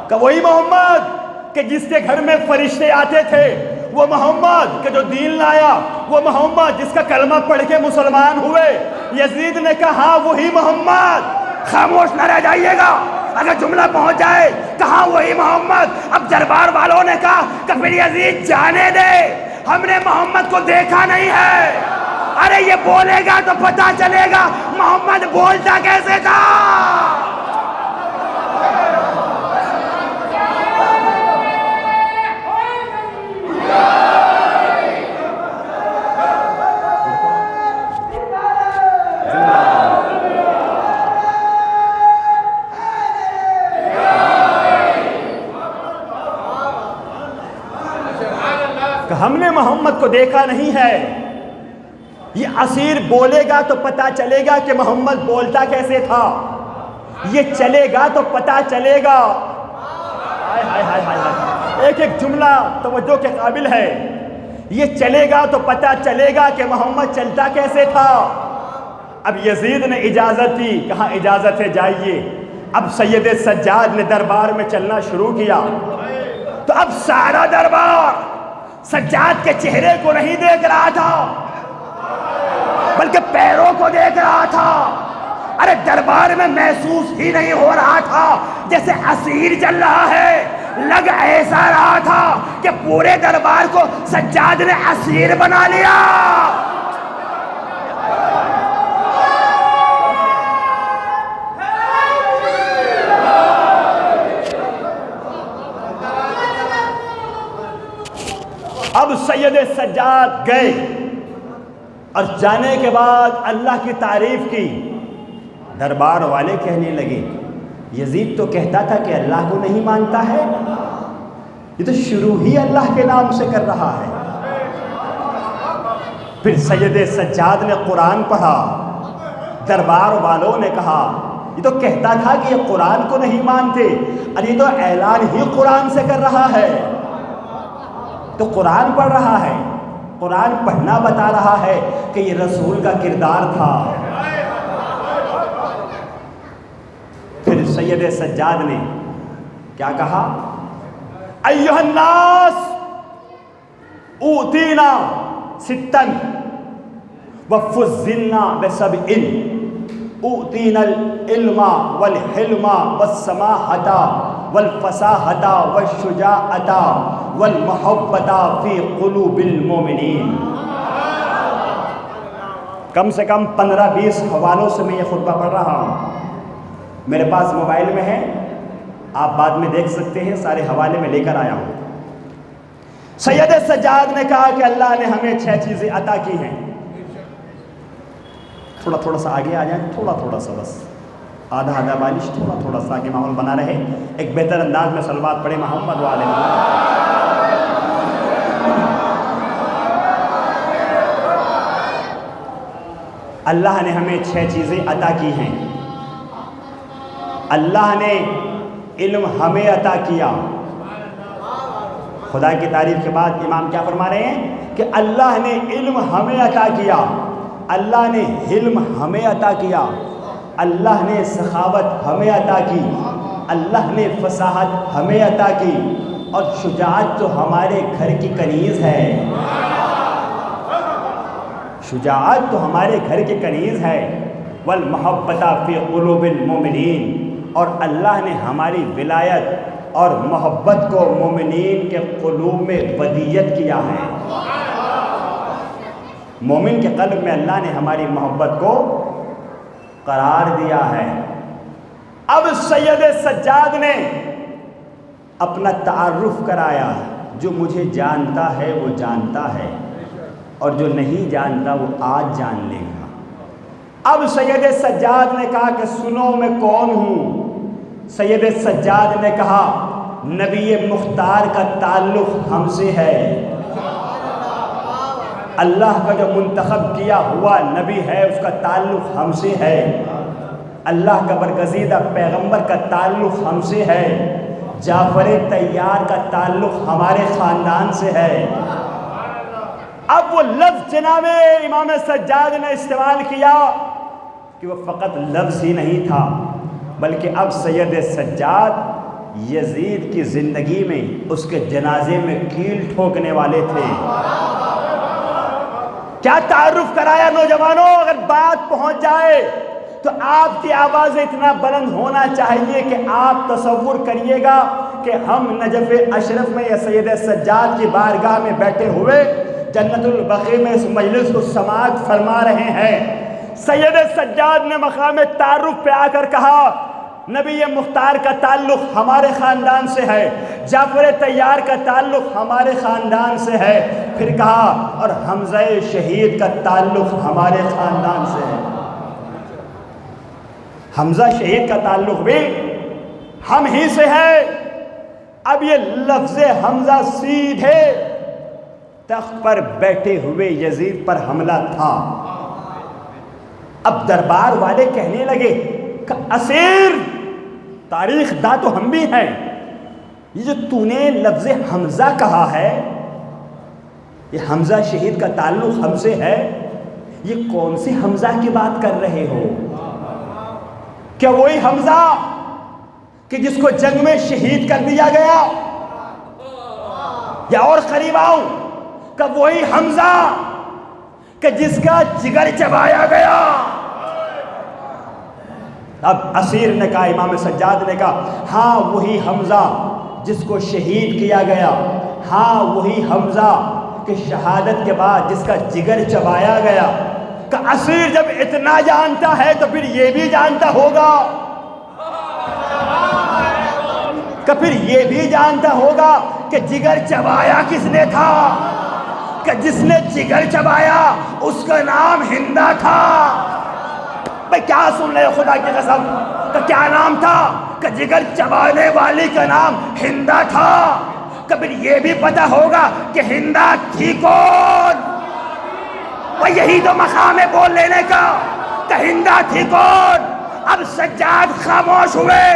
کہ وہی محمد کہ جس کے گھر میں فرشتے آتے تھے، وہ محمد کہ جو دین لایا، وہ محمد جس کا کلمہ پڑھ کے مسلمان ہوئے۔ یزید نے کہا وہی محمد۔ خاموش نہ رہ جائیے گا، اگر جملہ پہنچ جائے کہا وہی محمد۔ اب دربار والوں نے کہا کہ پھر یزید جانے دے، ہم نے محمد کو دیکھا نہیں ہے۔ ارے یہ بولے گا تو پتہ چلے گا محمد بولتا کیسے تھا۔ کہ ہم نے محمد کو دیکھا نہیں ہے، یہ اسیر بولے گا تو پتہ چلے گا کہ محمد بولتا کیسے تھا، یہ چلے گا تو پتہ چلے گا۔ ایک ایک جملہ توجہ کے قابل ہے۔ یہ چلے گا تو پتہ چلے گا کہ محمد چلتا کیسے تھا۔ اب یزید نے اجازت دی، کہا اجازت ہے جائیے۔ اب سید سجاد نے دربار میں چلنا شروع کیا۔ تو اب سارا دربار سجاد کے چہرے کو نہیں دیکھ رہا تھا بلکہ پیروں کو دیکھ رہا تھا. ارے دربار میں محسوس ہی نہیں ہو رہا تھا جیسے اسیر چل رہا ہے، لگ ایسا رہا تھا کہ پورے دربار کو سجاد نے اسیر بنا لیا. اب سید سجاد گئے اور جانے کے بعد اللہ کی تعریف کی. دربار والے کہنے لگے یزید تو کہتا تھا کہ اللہ کو نہیں مانتا ہے، یہ تو شروع ہی اللہ کے نام سے کر رہا ہے. پھر سید سجاد نے قرآن پڑھا. دربار والوں نے کہا یہ تو کہتا تھا کہ یہ قرآن کو نہیں مانتے اور یہ تو اعلان ہی قرآن سے کر رہا ہے. تو قرآن پڑھ رہا ہے، قرآن پڑھنا بتا رہا ہے کہ یہ رسول کا کردار تھا. پھر سید سجاد نے کیا کہا؟ ایھا الناس اوتینا ستن وفضلنا بسبع اوتینا العلم والحلم والسماحة والفصاحة والشجاعة والمحبة فی قلوب المؤمنین. کم سے کم 15-20 حوالوں سے میں یہ خطبہ پڑھ رہا ہوں، میرے پاس موبائل میں ہے، آپ بعد میں دیکھ سکتے ہیں، سارے حوالے میں لے کر آیا ہوں. سید سجاد نے کہا کہ اللہ نے ہمیں 6 چیزیں عطا کی ہیں. تھوڑا سا آگے آ جائیں، تھوڑا سا بس، آدھا بالش، تھوڑا سا آگے ماحول بنا رہے. ایک بہتر انداز میں صلوات پڑھے محمد وعلى محمد. اللہ نے ہمیں 6 چیزیں عطا کی ہیں. اللہ نے علم ہمیں عطا کیا. خدا کی تعریف کے بعد امام کیا فرما رہے ہیں کہ اللہ نے علم ہمیں عطا کیا، اللہ نے حلم ہمیں عطا کیا، اللہ نے سخاوت ہمیں عطا کی، اللہ نے فصاحت ہمیں عطا کی، اور شجاعت تو ہمارے گھر کی کنیز ہے. شجاعت تو ہمارے گھر کی کنیز ہے. والمحبۃ فی قلوب المؤمنین، اور اللہ نے ہماری ولایت اور محبت کو مومنین کے قلوب میں ودیت کیا ہے. مومن کے قلب میں اللہ نے ہماری محبت کو قرار دیا ہے. اب سید سجاد نے اپنا تعارف کرایا. جو مجھے جانتا ہے وہ جانتا ہے، اور جو نہیں جانتا وہ آج جان لے گا. اب سید سجاد نے کہا کہ سنو میں کون ہوں. سید سجاد نے کہا نبی مختار کا تعلق ہم سے ہے. اللہ کا جو منتخب کیا ہوا نبی ہے اس کا تعلق ہم سے ہے. اللہ کا برگزیدہ پیغمبر کا تعلق ہم سے ہے. جعفر طیار کا تعلق ہمارے خاندان سے ہے. اب وہ لفظ جناب امام سجاد نے استعمال کیا کہ وہ فقط لفظ ہی نہیں تھا، بلکہ اب سید سجاد یزید کی زندگی میں اس کے جنازے میں کیل ٹھوکنے والے تھے. کیا تعارف کرایا نوجوانوں. اگر بات پہنچ جائے تو آپ کی آوازیں اتنا بلند ہونا چاہیے کہ آپ تصور کریے گا کہ ہم نجف اشرف میں یا سید سجاد کی بارگاہ میں بیٹھے ہوئے جنت البقیع میں اس مجلس کو سماعت فرما رہے ہیں. سید سجاد نے مقام تعارف پہ آ کر کہا نبی مختار کا تعلق ہمارے خاندان سے ہے، جعفر طیار کا تعلق ہمارے خاندان سے ہے. پھر کہا اور حمزہ شہید کا تعلق ہمارے خاندان سے ہے. حمزہ شہید کا تعلق بھی ہم ہی سے ہے. اب یہ لفظ حمزہ سیدھے تخت پر بیٹھے ہوئے یزید پر حملہ تھا. اب دربار والے کہنے لگے کہ اسیر، تاریخ دا تو ہم بھی ہیں، یہ جو تو نے لفظ حمزہ کہا ہے، یہ حمزہ شہید کا تعلق ہم سے ہے، یہ کون سی حمزہ کی بات کر رہے ہو؟ کیا وہی حمزہ کہ جس کو جنگ میں شہید کر دیا گیا؟ یا اور قریب آؤں کہ وہی حمزہ کہ جس کا جگر چبایا گیا. اب اسیر نے کہا، امام سجاد نے کہا ہاں وہی حمزہ جس کو شہید کیا گیا، ہاں وہی حمزہ کہ شہادت کے بعد جس کا جگر چبایا گیا. کہ اسیر جب اتنا جانتا ہے تو پھر یہ بھی جانتا ہوگا، کہ پھر یہ بھی جانتا ہوگا کہ جگر چبایا کس نے تھا، کہ جس نے جگر چبایا اس کا نام ہندا تھا. بھئی کیا سن رہے خدا کی قسم، کہ کیا نام تھا؟ کہ جگر چبانے والی کا نام ہندا تھا. کہ پھر یہ بھی پتا ہوگا کہ ہندا تھی کون. اور یہی تو مقام ہے بول لینے کا کہ ہندا تھی کون. اب سجاد خاموش ہوئے،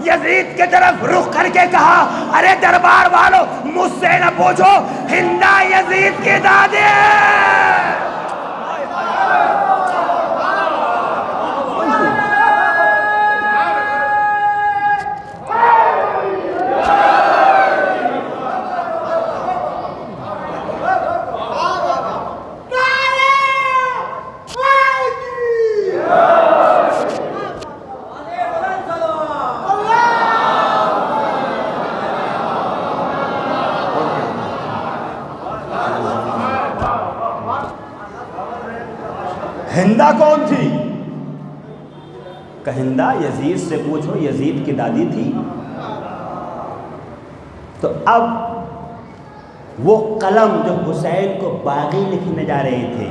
یزید کے طرف رخ کر کے کہا ارے دربار والوں مجھ سے نہ پوچھو، ہندا یزید کی دادی ہے. ہندا کون تھی؟ کہ ہندا یزید سے پوچھو، یزید کی دادی تھی. تو اب وہ قلم جو حسین کو باغی لکھنے جا رہے تھے،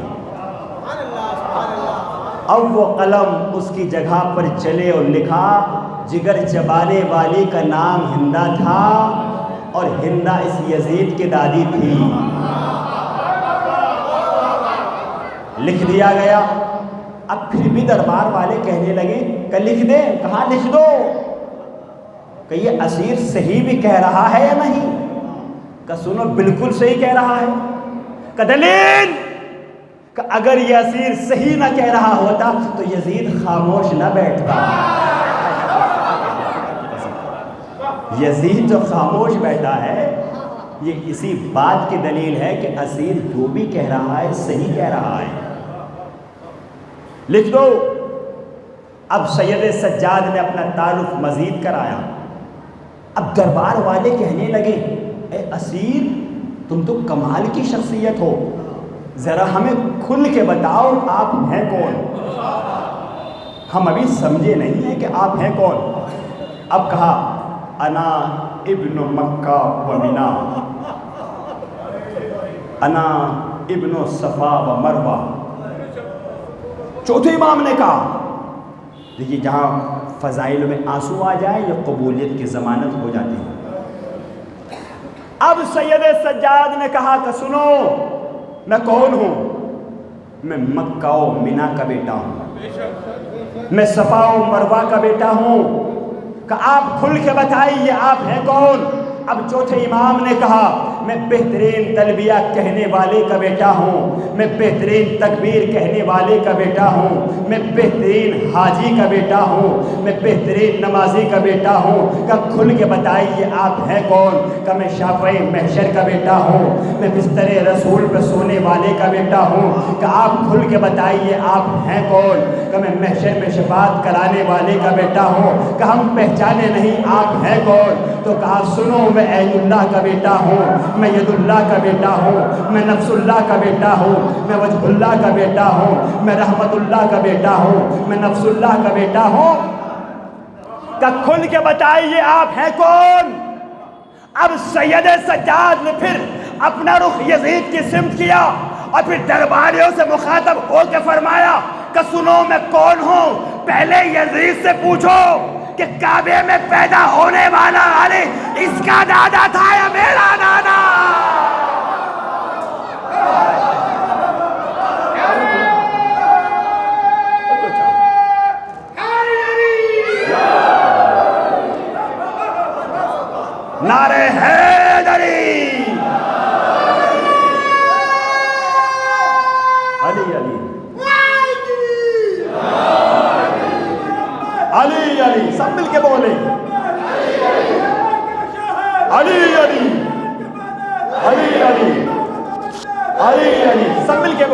اب وہ قلم اس کی جگہ پر چلے اور لکھا جگر چبانے والی کا نام ہندا تھا اور ہندا اس یزید کی دادی تھی. لکھ دیا گیا. اب پھر بھی دربار والے کہنے لگے کہ لکھ دیں. کہاں لکھ دو، کہ یہ اسیر صحیح بھی کہہ رہا ہے یا نہیں. کہ سنو بالکل صحیح کہہ رہا ہے. کہ دلیل، کہ اگر یہ اسیر صحیح نہ کہہ رہا ہوتا تو یزید خاموش نہ بیٹھتا. یزید جو خاموش بیٹھا ہے یہ اسی بات کی دلیل ہے کہ اسیر جو بھی کہہ رہا ہے صحیح کہہ رہا ہے. لکھ دو. اب سید سجاد نے اپنا تعارف مزید کرایا. اب دربار والے کہنے لگے اے اسیر تم تو کمال کی شخصیت ہو، ذرا ہمیں کھل کے بتاؤ آپ ہیں کون. ہم ابھی سمجھے نہیں ہیں کہ آپ ہیں کون. اب کہا انا ابن مکہ و منا، انا ابن صفا و مروہ. چوتھے امام نے کہا دیکھیے جہاں فضائل میں آنسو آ جائے یا قبولیت کی ضمانت ہو جاتی ہے. اب سید سجاد نے کہا کہ سنو میں کون ہوں. میں مکہ و منا کا بیٹا ہوں، میں صفا و مروہ کا بیٹا ہوں. کہ آپ کھل کے بتائیے آپ ہیں کون. اب چوتھے امام نے کہا میں بہترین تلبیہ کہنے والے کا بیٹا ہوں، میں بہترین تکبیر کہنے والے کا بیٹا ہوں، میں بہترین حاجی کا بیٹا ہوں، میں بہترین نمازی کا بیٹا ہوں. کہ کھل کے بتائیے آپ ہیں کون. کہ میں شافعی محشر کا بیٹا ہوں، میں بستر رسول پہ سونے والے کا بیٹا ہوں. کہ آپ کھل کے بتائیے آپ ہیں کون. کہ میں محشر میں شفاعت کرانے والے کا بیٹا ہوں. کہ ہم پہچانے نہیں آپ ہیں کون. تو کہا سنو میں عین اللہ کا بیٹا ہوں، میں ید اللہ کا بیٹا ہوں، میں نفس اللہ کا بیٹا ہوں، میں وجہ اللہ کا بیٹا ہوں، میں رحمت اللہ کا بیٹا ہوں، میں نفس اللہ کا بیٹا ہوں. کہ کھل کے بتائیے آپ ہیں کون. اب سید سجاد نے پھر اپنا رخ یزید کی سمت کیا اور پھر درباریوں سے مخاطب ہو کے فرمایا کہ سنو میں کون ہوں. پہلے یزید سے پوچھو کہ کعبے میں پیدا ہونے والا علی اس کا دادا تھا یا میرا دادا. نعرہ حیدری. علی علی علی علی سب مل کے بولے علی علی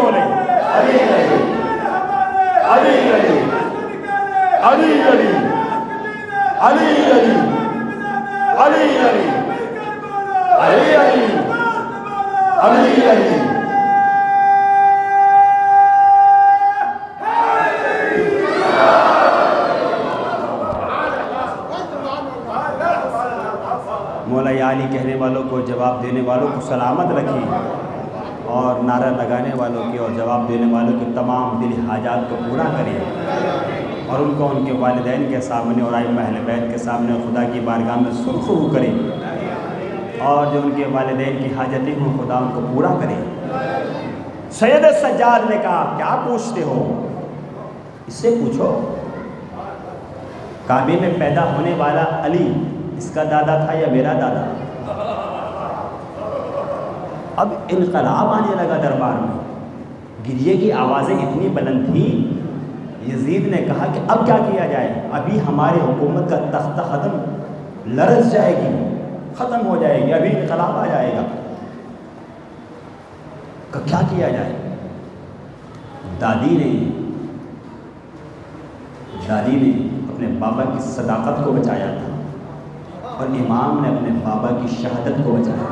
بولے علی علی علی علی علی علی علی علی علی علی علی علی علی علی مولا یا علی کہنے والوں کو، جواب دینے والوں کو سلامت رکھیں، اور نعرہ لگانے والوں کی اور جواب دینے والوں کی تمام دلی حاجات کو پورا کریں، اور ان کو ان کے والدین کے سامنے اور ائمہ اہل بیت کے سامنے خدا کی بارگاہ میں سرخرو کریں، اور جو ان کے والدین کی حاجتیں ہوں خدا ان کو پورا کرے۔ سید سجاد نے کہا کیا پوچھتے ہو؟ اس سے پوچھو کعبے میں پیدا ہونے والا علی اس کا دادا تھا یا میرا دادا؟ اب انقلاب آنے لگا دربار میں، گریے کی آوازیں اتنی بلند تھیں، یزید نے کہا کہ اب کیا کیا جائے؟ ابھی ہماری حکومت کا تختہ ختم لرز جائے گی، ختم ہو جائے گی، ابھی انقلاب آ جائے گا، کہ کیا کیا جائے؟ دادی نے اپنے بابا کی صداقت کو بچایا تھا، اور امام نے اپنے بابا کی شہادت کو بچایا،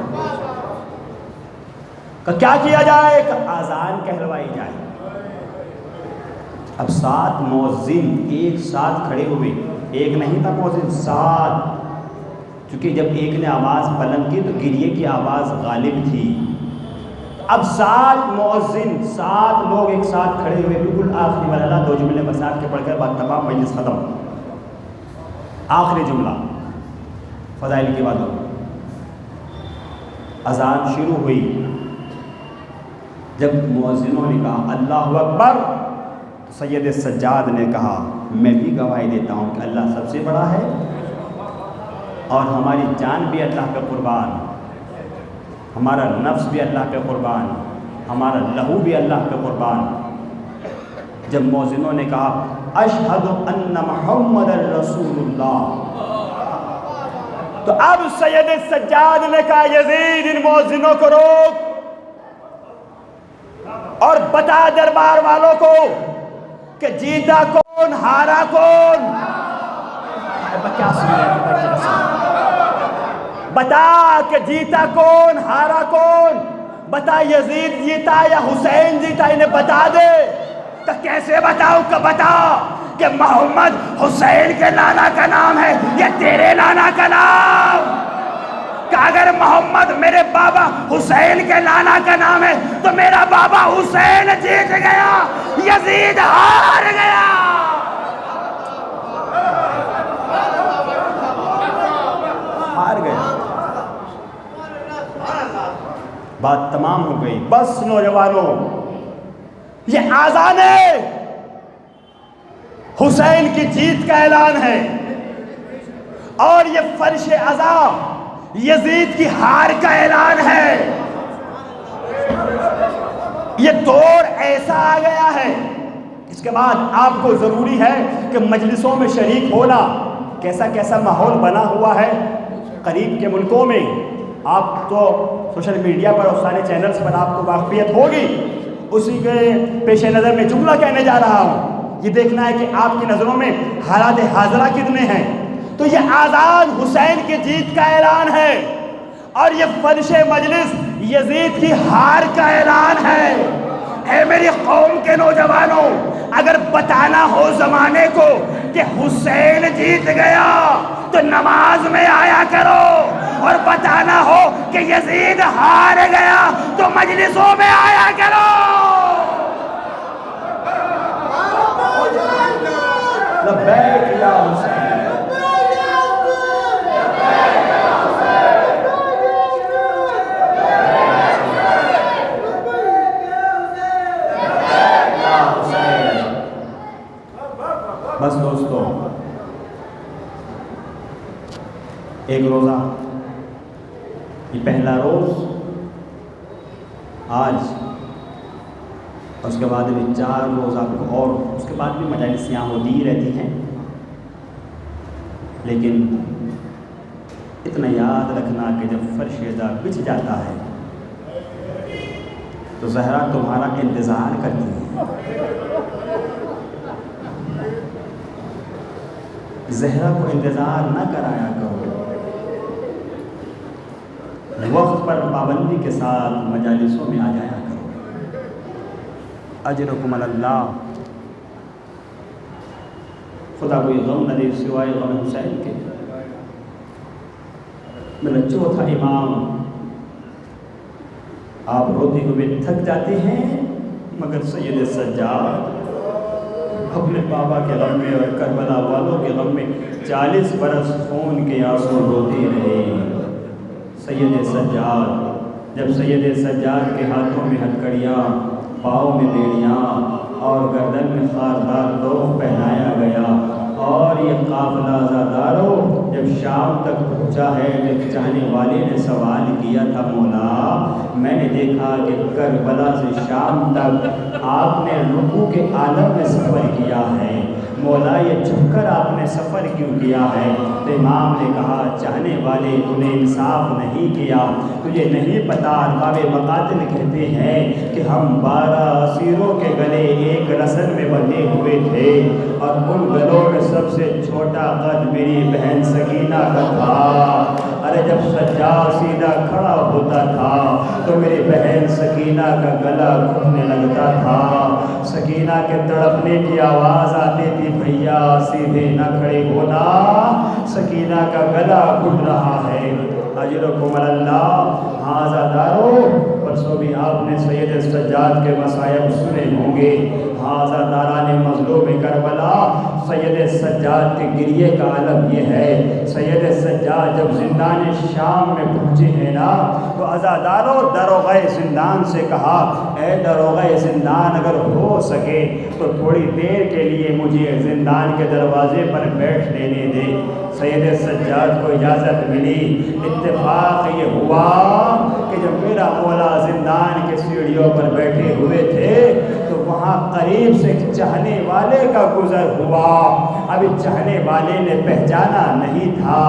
کہ کیا کیا جائے؟ کہ اذان کہلوائی جائے۔ اب 7 مؤذن ایک ساتھ کھڑے ہوئے، ایک نہیں تھا مؤذن، 7، چونکہ جب ایک نے آواز بلند کی تو گریے کی آواز غالب تھی۔ اب 7 مؤذن، 7 لوگ ایک ساتھ کھڑے ہوئے، بالکل آخری والا 2 جملے مساف کے پڑھ کر بعد تمام مجلس ختم۔ آخری جملہ فضائل کی باتوں، اذان شروع ہوئی، جب مؤذنوں نے کہا اللہ اکبر، تو سید سجاد نے کہا میں بھی گواہی دیتا ہوں کہ اللہ سب سے بڑا ہے، اور ہماری جان بھی اللہ پہ قربان، ہمارا نفس بھی اللہ پہ قربان، ہمارا لہو بھی اللہ پہ قربان۔ جب مؤذنوں نے کہا اشہد ان محمد رسول اللہ، تو اب سید سجاد نے کہا یزید ان مؤذنوں کو روک اور بتا دربار والوں کو کہ جیتا کون ہارا کون؟ بتا کہ جیتا کون ہارا کون؟ بتا یزید جیتا یا حسین جیتا، انہیں بتا دے۔ کہ کیسے بتاؤں؟ کہ بتا کہ محمد حسین کے نانا کا نام ہے یا تیرے نانا کا نام؟ کہ اگر محمد میرے بابا حسین کے نانا کا نام ہے تو میرا بابا حسین جیت گیا، یزید ہار گیا۔ ہار گیا، بات تمام ہو گئی۔ بس نوجوانوں، یہ آذان حسین کی جیت کا اعلان ہے، اور یہ فرش عزا یزید کی ہار کا اعلان ہے۔ یہ دور ایسا آ گیا ہے، اس کے بعد آپ کو ضروری ہے کہ مجلسوں میں شریک ہونا۔ کیسا کیسا ماحول بنا ہوا ہے قریب کے ملکوں میں، آپ تو سوشل میڈیا پر اور سارے چینلز پر آپ کو واقفیت ہوگی۔ اسی کے پیش نظر میں جملہ کہنے جا رہا ہوں، یہ دیکھنا ہے کہ آپ کی نظروں میں حالات حاضرہ کتنے ہیں۔ تو یہ آذان حسین کی جیت کا اعلان ہے، اور یہ فرش مجلس یزید کی ہار کا اعلان ہے۔ اے میری قوم کے نوجوانوں، اگر بتانا ہو زمانے کو کہ حسین جیت گیا تو نماز میں آیا کرو، اور بتانا ہو کہ یزید ہار گیا تو مجلسوں میں آیا کرو۔ لبیک یا حسین، بس دوستو، ایک روزہ، یہ پہلا روز آج، اس کے بعد بھی 4 روز آپ کو، اور اس کے بعد بھی مجالسیاں ہوتی ہی رہتی ہیں، لیکن اتنا یاد رکھنا کہ جب فرش عزا بچھ جاتا ہے تو زہرا تمہارا انتظار کرتی ہے. زہرا کو انتظار نہ کرایا کرو. وقت پر پابندی کے ساتھ مجالسوں میں آ جایا کرو. اجرکم اللہ. خدا کوئی غم نہ دے سوائے غم حسین کے. میرا چوتھا امام، آپ روتے ہوئے تھک جاتے ہیں مگر سید سجاد اپنے بابا کے غم میں اور کربلا والوں کے غم میں 40 برس خون کے آنسو روتے رہے. سید سجاد، جب سید سجاد کے ہاتھوں میں ہتھکڑیاں، پاؤں میں بیڑیاں اور گردن میں خاردار دوغ پہنایا گیا اور یہ قافلہ عزادارو جب شام تک پہنچا ہے، جب چاہنے والے نے سوال کیا تھا مولا میں نے دیکھا کہ کربلا سے شام تک آپ نے رکوع کے عالم میں سفر کیا ہے، مولا یہ جھک کر آپ نے سفر کیوں کیا ہے؟ تو امام نے کہا چاہنے والے تو نے انصاف نہیں کیا، تجھے نہیں پتا ارباب مقاتل کہتے ہیں کہ ہم 12 اسیروں کے گلے ایک رسن میں بندھے ہوئے تھے اور ان گلوں میں سب سے چھوٹا قد میری بہن سکینہ کا تھا. ارے جب سجاد سیدھا کھڑا ہوتا تھا تو میری بہن سکینہ کا گلا گھٹنے لگتا تھا. سکینہ کے تڑپنے کی آواز آتی تھی بھیا سیدھے نہ کھڑے ہونا، سکینہ کا گلا گھٹ رہا ہے. اجرکم اللہ. ہاں عزادارو پرسوں بھی آپ نے سید سجاد کے مصائب سنے ہوں گے. ہاں عزاداران مظلوم کربلا، سید سجاد کے گریے کا عالم یہ ہے. سید سجاد جب زندان شام میں پہنچے ہیں نا تو عزادارو دروغہ زندان سے کہا اے دروغہ زندان اگر ہو سکے تو تھوڑی دیر کے لیے مجھے زندان کے دروازے پر بیٹھ لینے دے. سید سجاد کو اجازت ملی. اتفاق یہ ہوا کہ جب میرا مولا زندان کے سیڑھیوں پر بیٹھے ہوئے تھے تو وہاں قریب سے چاہنے والے کا گزر ہوا. ابھی چاہنے والے نے پہچانا نہیں تھا.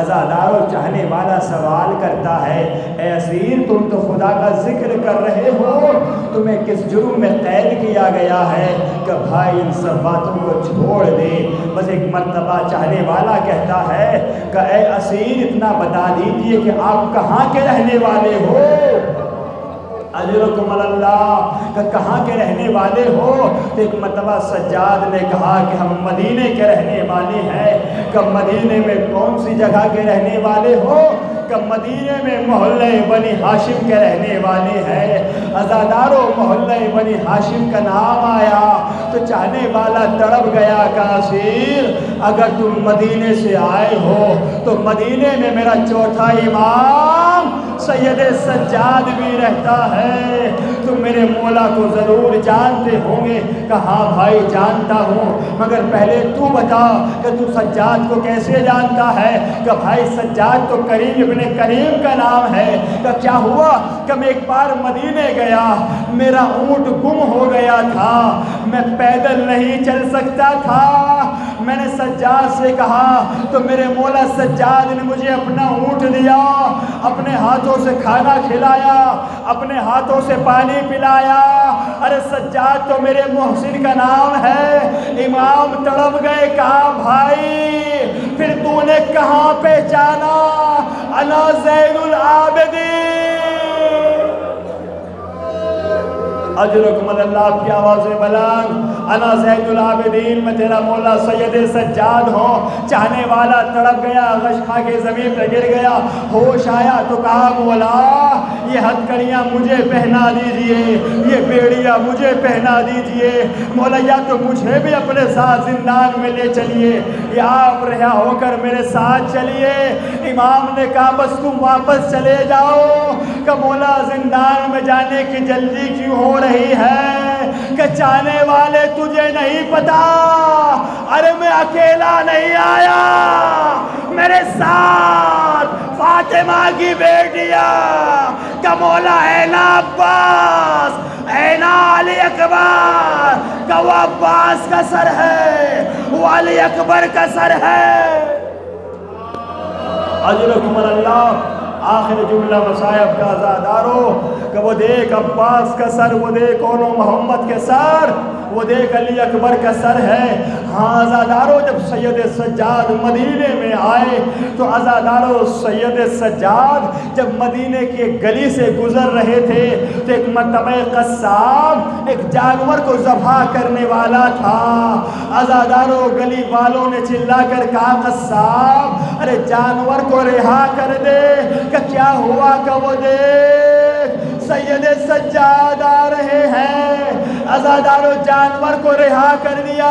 عزادارو چاہنے والا سوال کرتا ہے اے اسیر تم تو خدا کا ذکر کر رہے ہو، تمہیں کس جرم میں قید کیا گیا ہے کہ بھائی ان سب باتوں کو چھوڑ دے. بس ایک مرتبہ چاہنے والا کہتا ہے کہ اے اسیر اتنا بتا دیجئے کہ آپ کہاں کے رہنے والے ہو. اجرکم اللہ. کہ کہاں کے رہنے والے ہو؟ تو ایک مرتبہ سجاد نے کہا کہ ہم مدینے کے رہنے والے ہیں. کہ مدینے میں کون سی جگہ کے رہنے والے ہو؟ کہ مدینے میں محلہ بنی ہاشم کے رہنے والے ہیں. عزادارو محلہ بنی ہاشم کا نام آیا تو چاہنے والا تڑپ گیا کہ اسیر اگر تم مدینے سے آئے ہو تو مدینے میں میرا چوتھا امام سید سجاد بھی رہتا ہے. تم میرے مولا کو ضرور جانتے ہوں گے. کہ ہاں بھائی جانتا ہوں، مگر پہلے تو بتا کہ تو سجاد کو کیسے جانتا ہے؟ کہ بھائی سجاد تو کریم ابن کریم کا نام ہے. کہ کیا ہوا کہ میں ایک بار مدینے گیا، میرا اونٹ گم ہو گیا تھا، میں پیدل نہیں چل سکتا تھا. میں نے سجاد سے کہا تو میرے مولا سجاد نے مجھے اپنا اونٹ دیا، اپنے ہاتھوں سے کھانا کھلایا، اپنے ہاتھوں سے پانی پلایا. ارے سجاد تو میرے محسن کا نام ہے. امام تڑپ گئے. کہا بھائی پھر تو نے کہاں پہچانا؟ انا زین العابدین. اجرکم اللہ. آپ کی آواز بلند. انا زین العابدین. میں تیرا مولا سید سجاد ہوں. چاہنے والا تڑپ گیا، غش کھا کے زمین پہ گر گیا. ہوش آیا تو کہا مولا یہ ہتھکڑیاں مجھے پہنا دیجئے، یہ بیڑیاں مجھے پہنا دیجئے. مولا یا تو مجھے بھی اپنے ساتھ زندان میں لے چلیے یا آپ رہا ہو کر میرے ساتھ چلیے. امام نے کہا بس تم واپس چلے جاؤ. کہ مولا زندان میں جانے کی جلدی کیوں ہو رہی ہے؟ کہ چاہنے والے تجھے نہیں پتا، ارے میں اکیلا نہیں آیا، میرے ساتھ فاطمہ کی بیٹیاں. کہ مولا اینا عباس، اینا علی اکبر. کہ وہ عباس کا سر ہے، وہ علی اکبر کا سر ہے. اجرکم اللہ. آخر جملہ مصائب کا عزادارو کہ وہ دیکھ عباس کا سر، وہ دیکھ اولو محمد کے سر، وہ دیکھ علی اکبر کا سر ہے۔ ہاں عزادارو جب سید سجاد مدینے میں آئے تو عزادارو سید سجاد جب مدینے کی ایک گلی سے گزر رہے تھے تو ایک مرتبہ قصاب ایک جانور کو ذبح کرنے والا تھا۔ عزادارو گلی والوں نے چلا کر کہا قصاب ارے جانور کو رہا کر دے، کہ کیا ہوا کہ وہ دیکھ سید سجاد آ رہے ہیں۔ عزادارو جانور کو رہا کر دیا،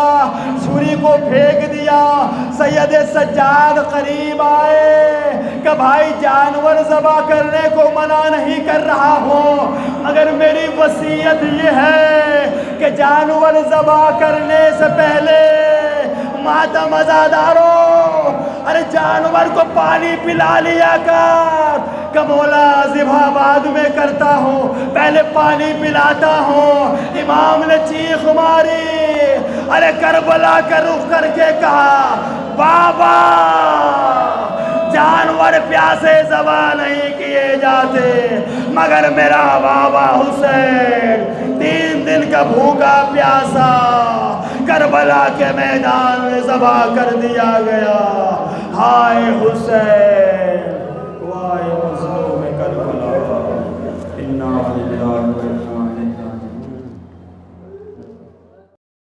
چھری کو پھینک دیا، سید سجاد قریب آئے کہ بھائی جانور ذبح کرنے کو منع نہیں کر رہا ہوں، مگر میری وصیت یہ ہے کہ جانور ذبح کرنے سے پہلے ماتم عزادارو ارے جانور کو پانی پلا لیا کر، کہ مولا ذبح بعد میں کرتا ہوں پہلے پانی پلاتا ہوں۔ امام نے چیخ ماری، ارے کربلا کا رخ کر کے کہا بابا جانور پیاسے ذبح نہیں کیے جاتے، مگر میرا بابا حسین 3 دن کا بھوکا پیاسا کربلا کے میدان میں ذبح کر دیا گیا۔ ہائے حسین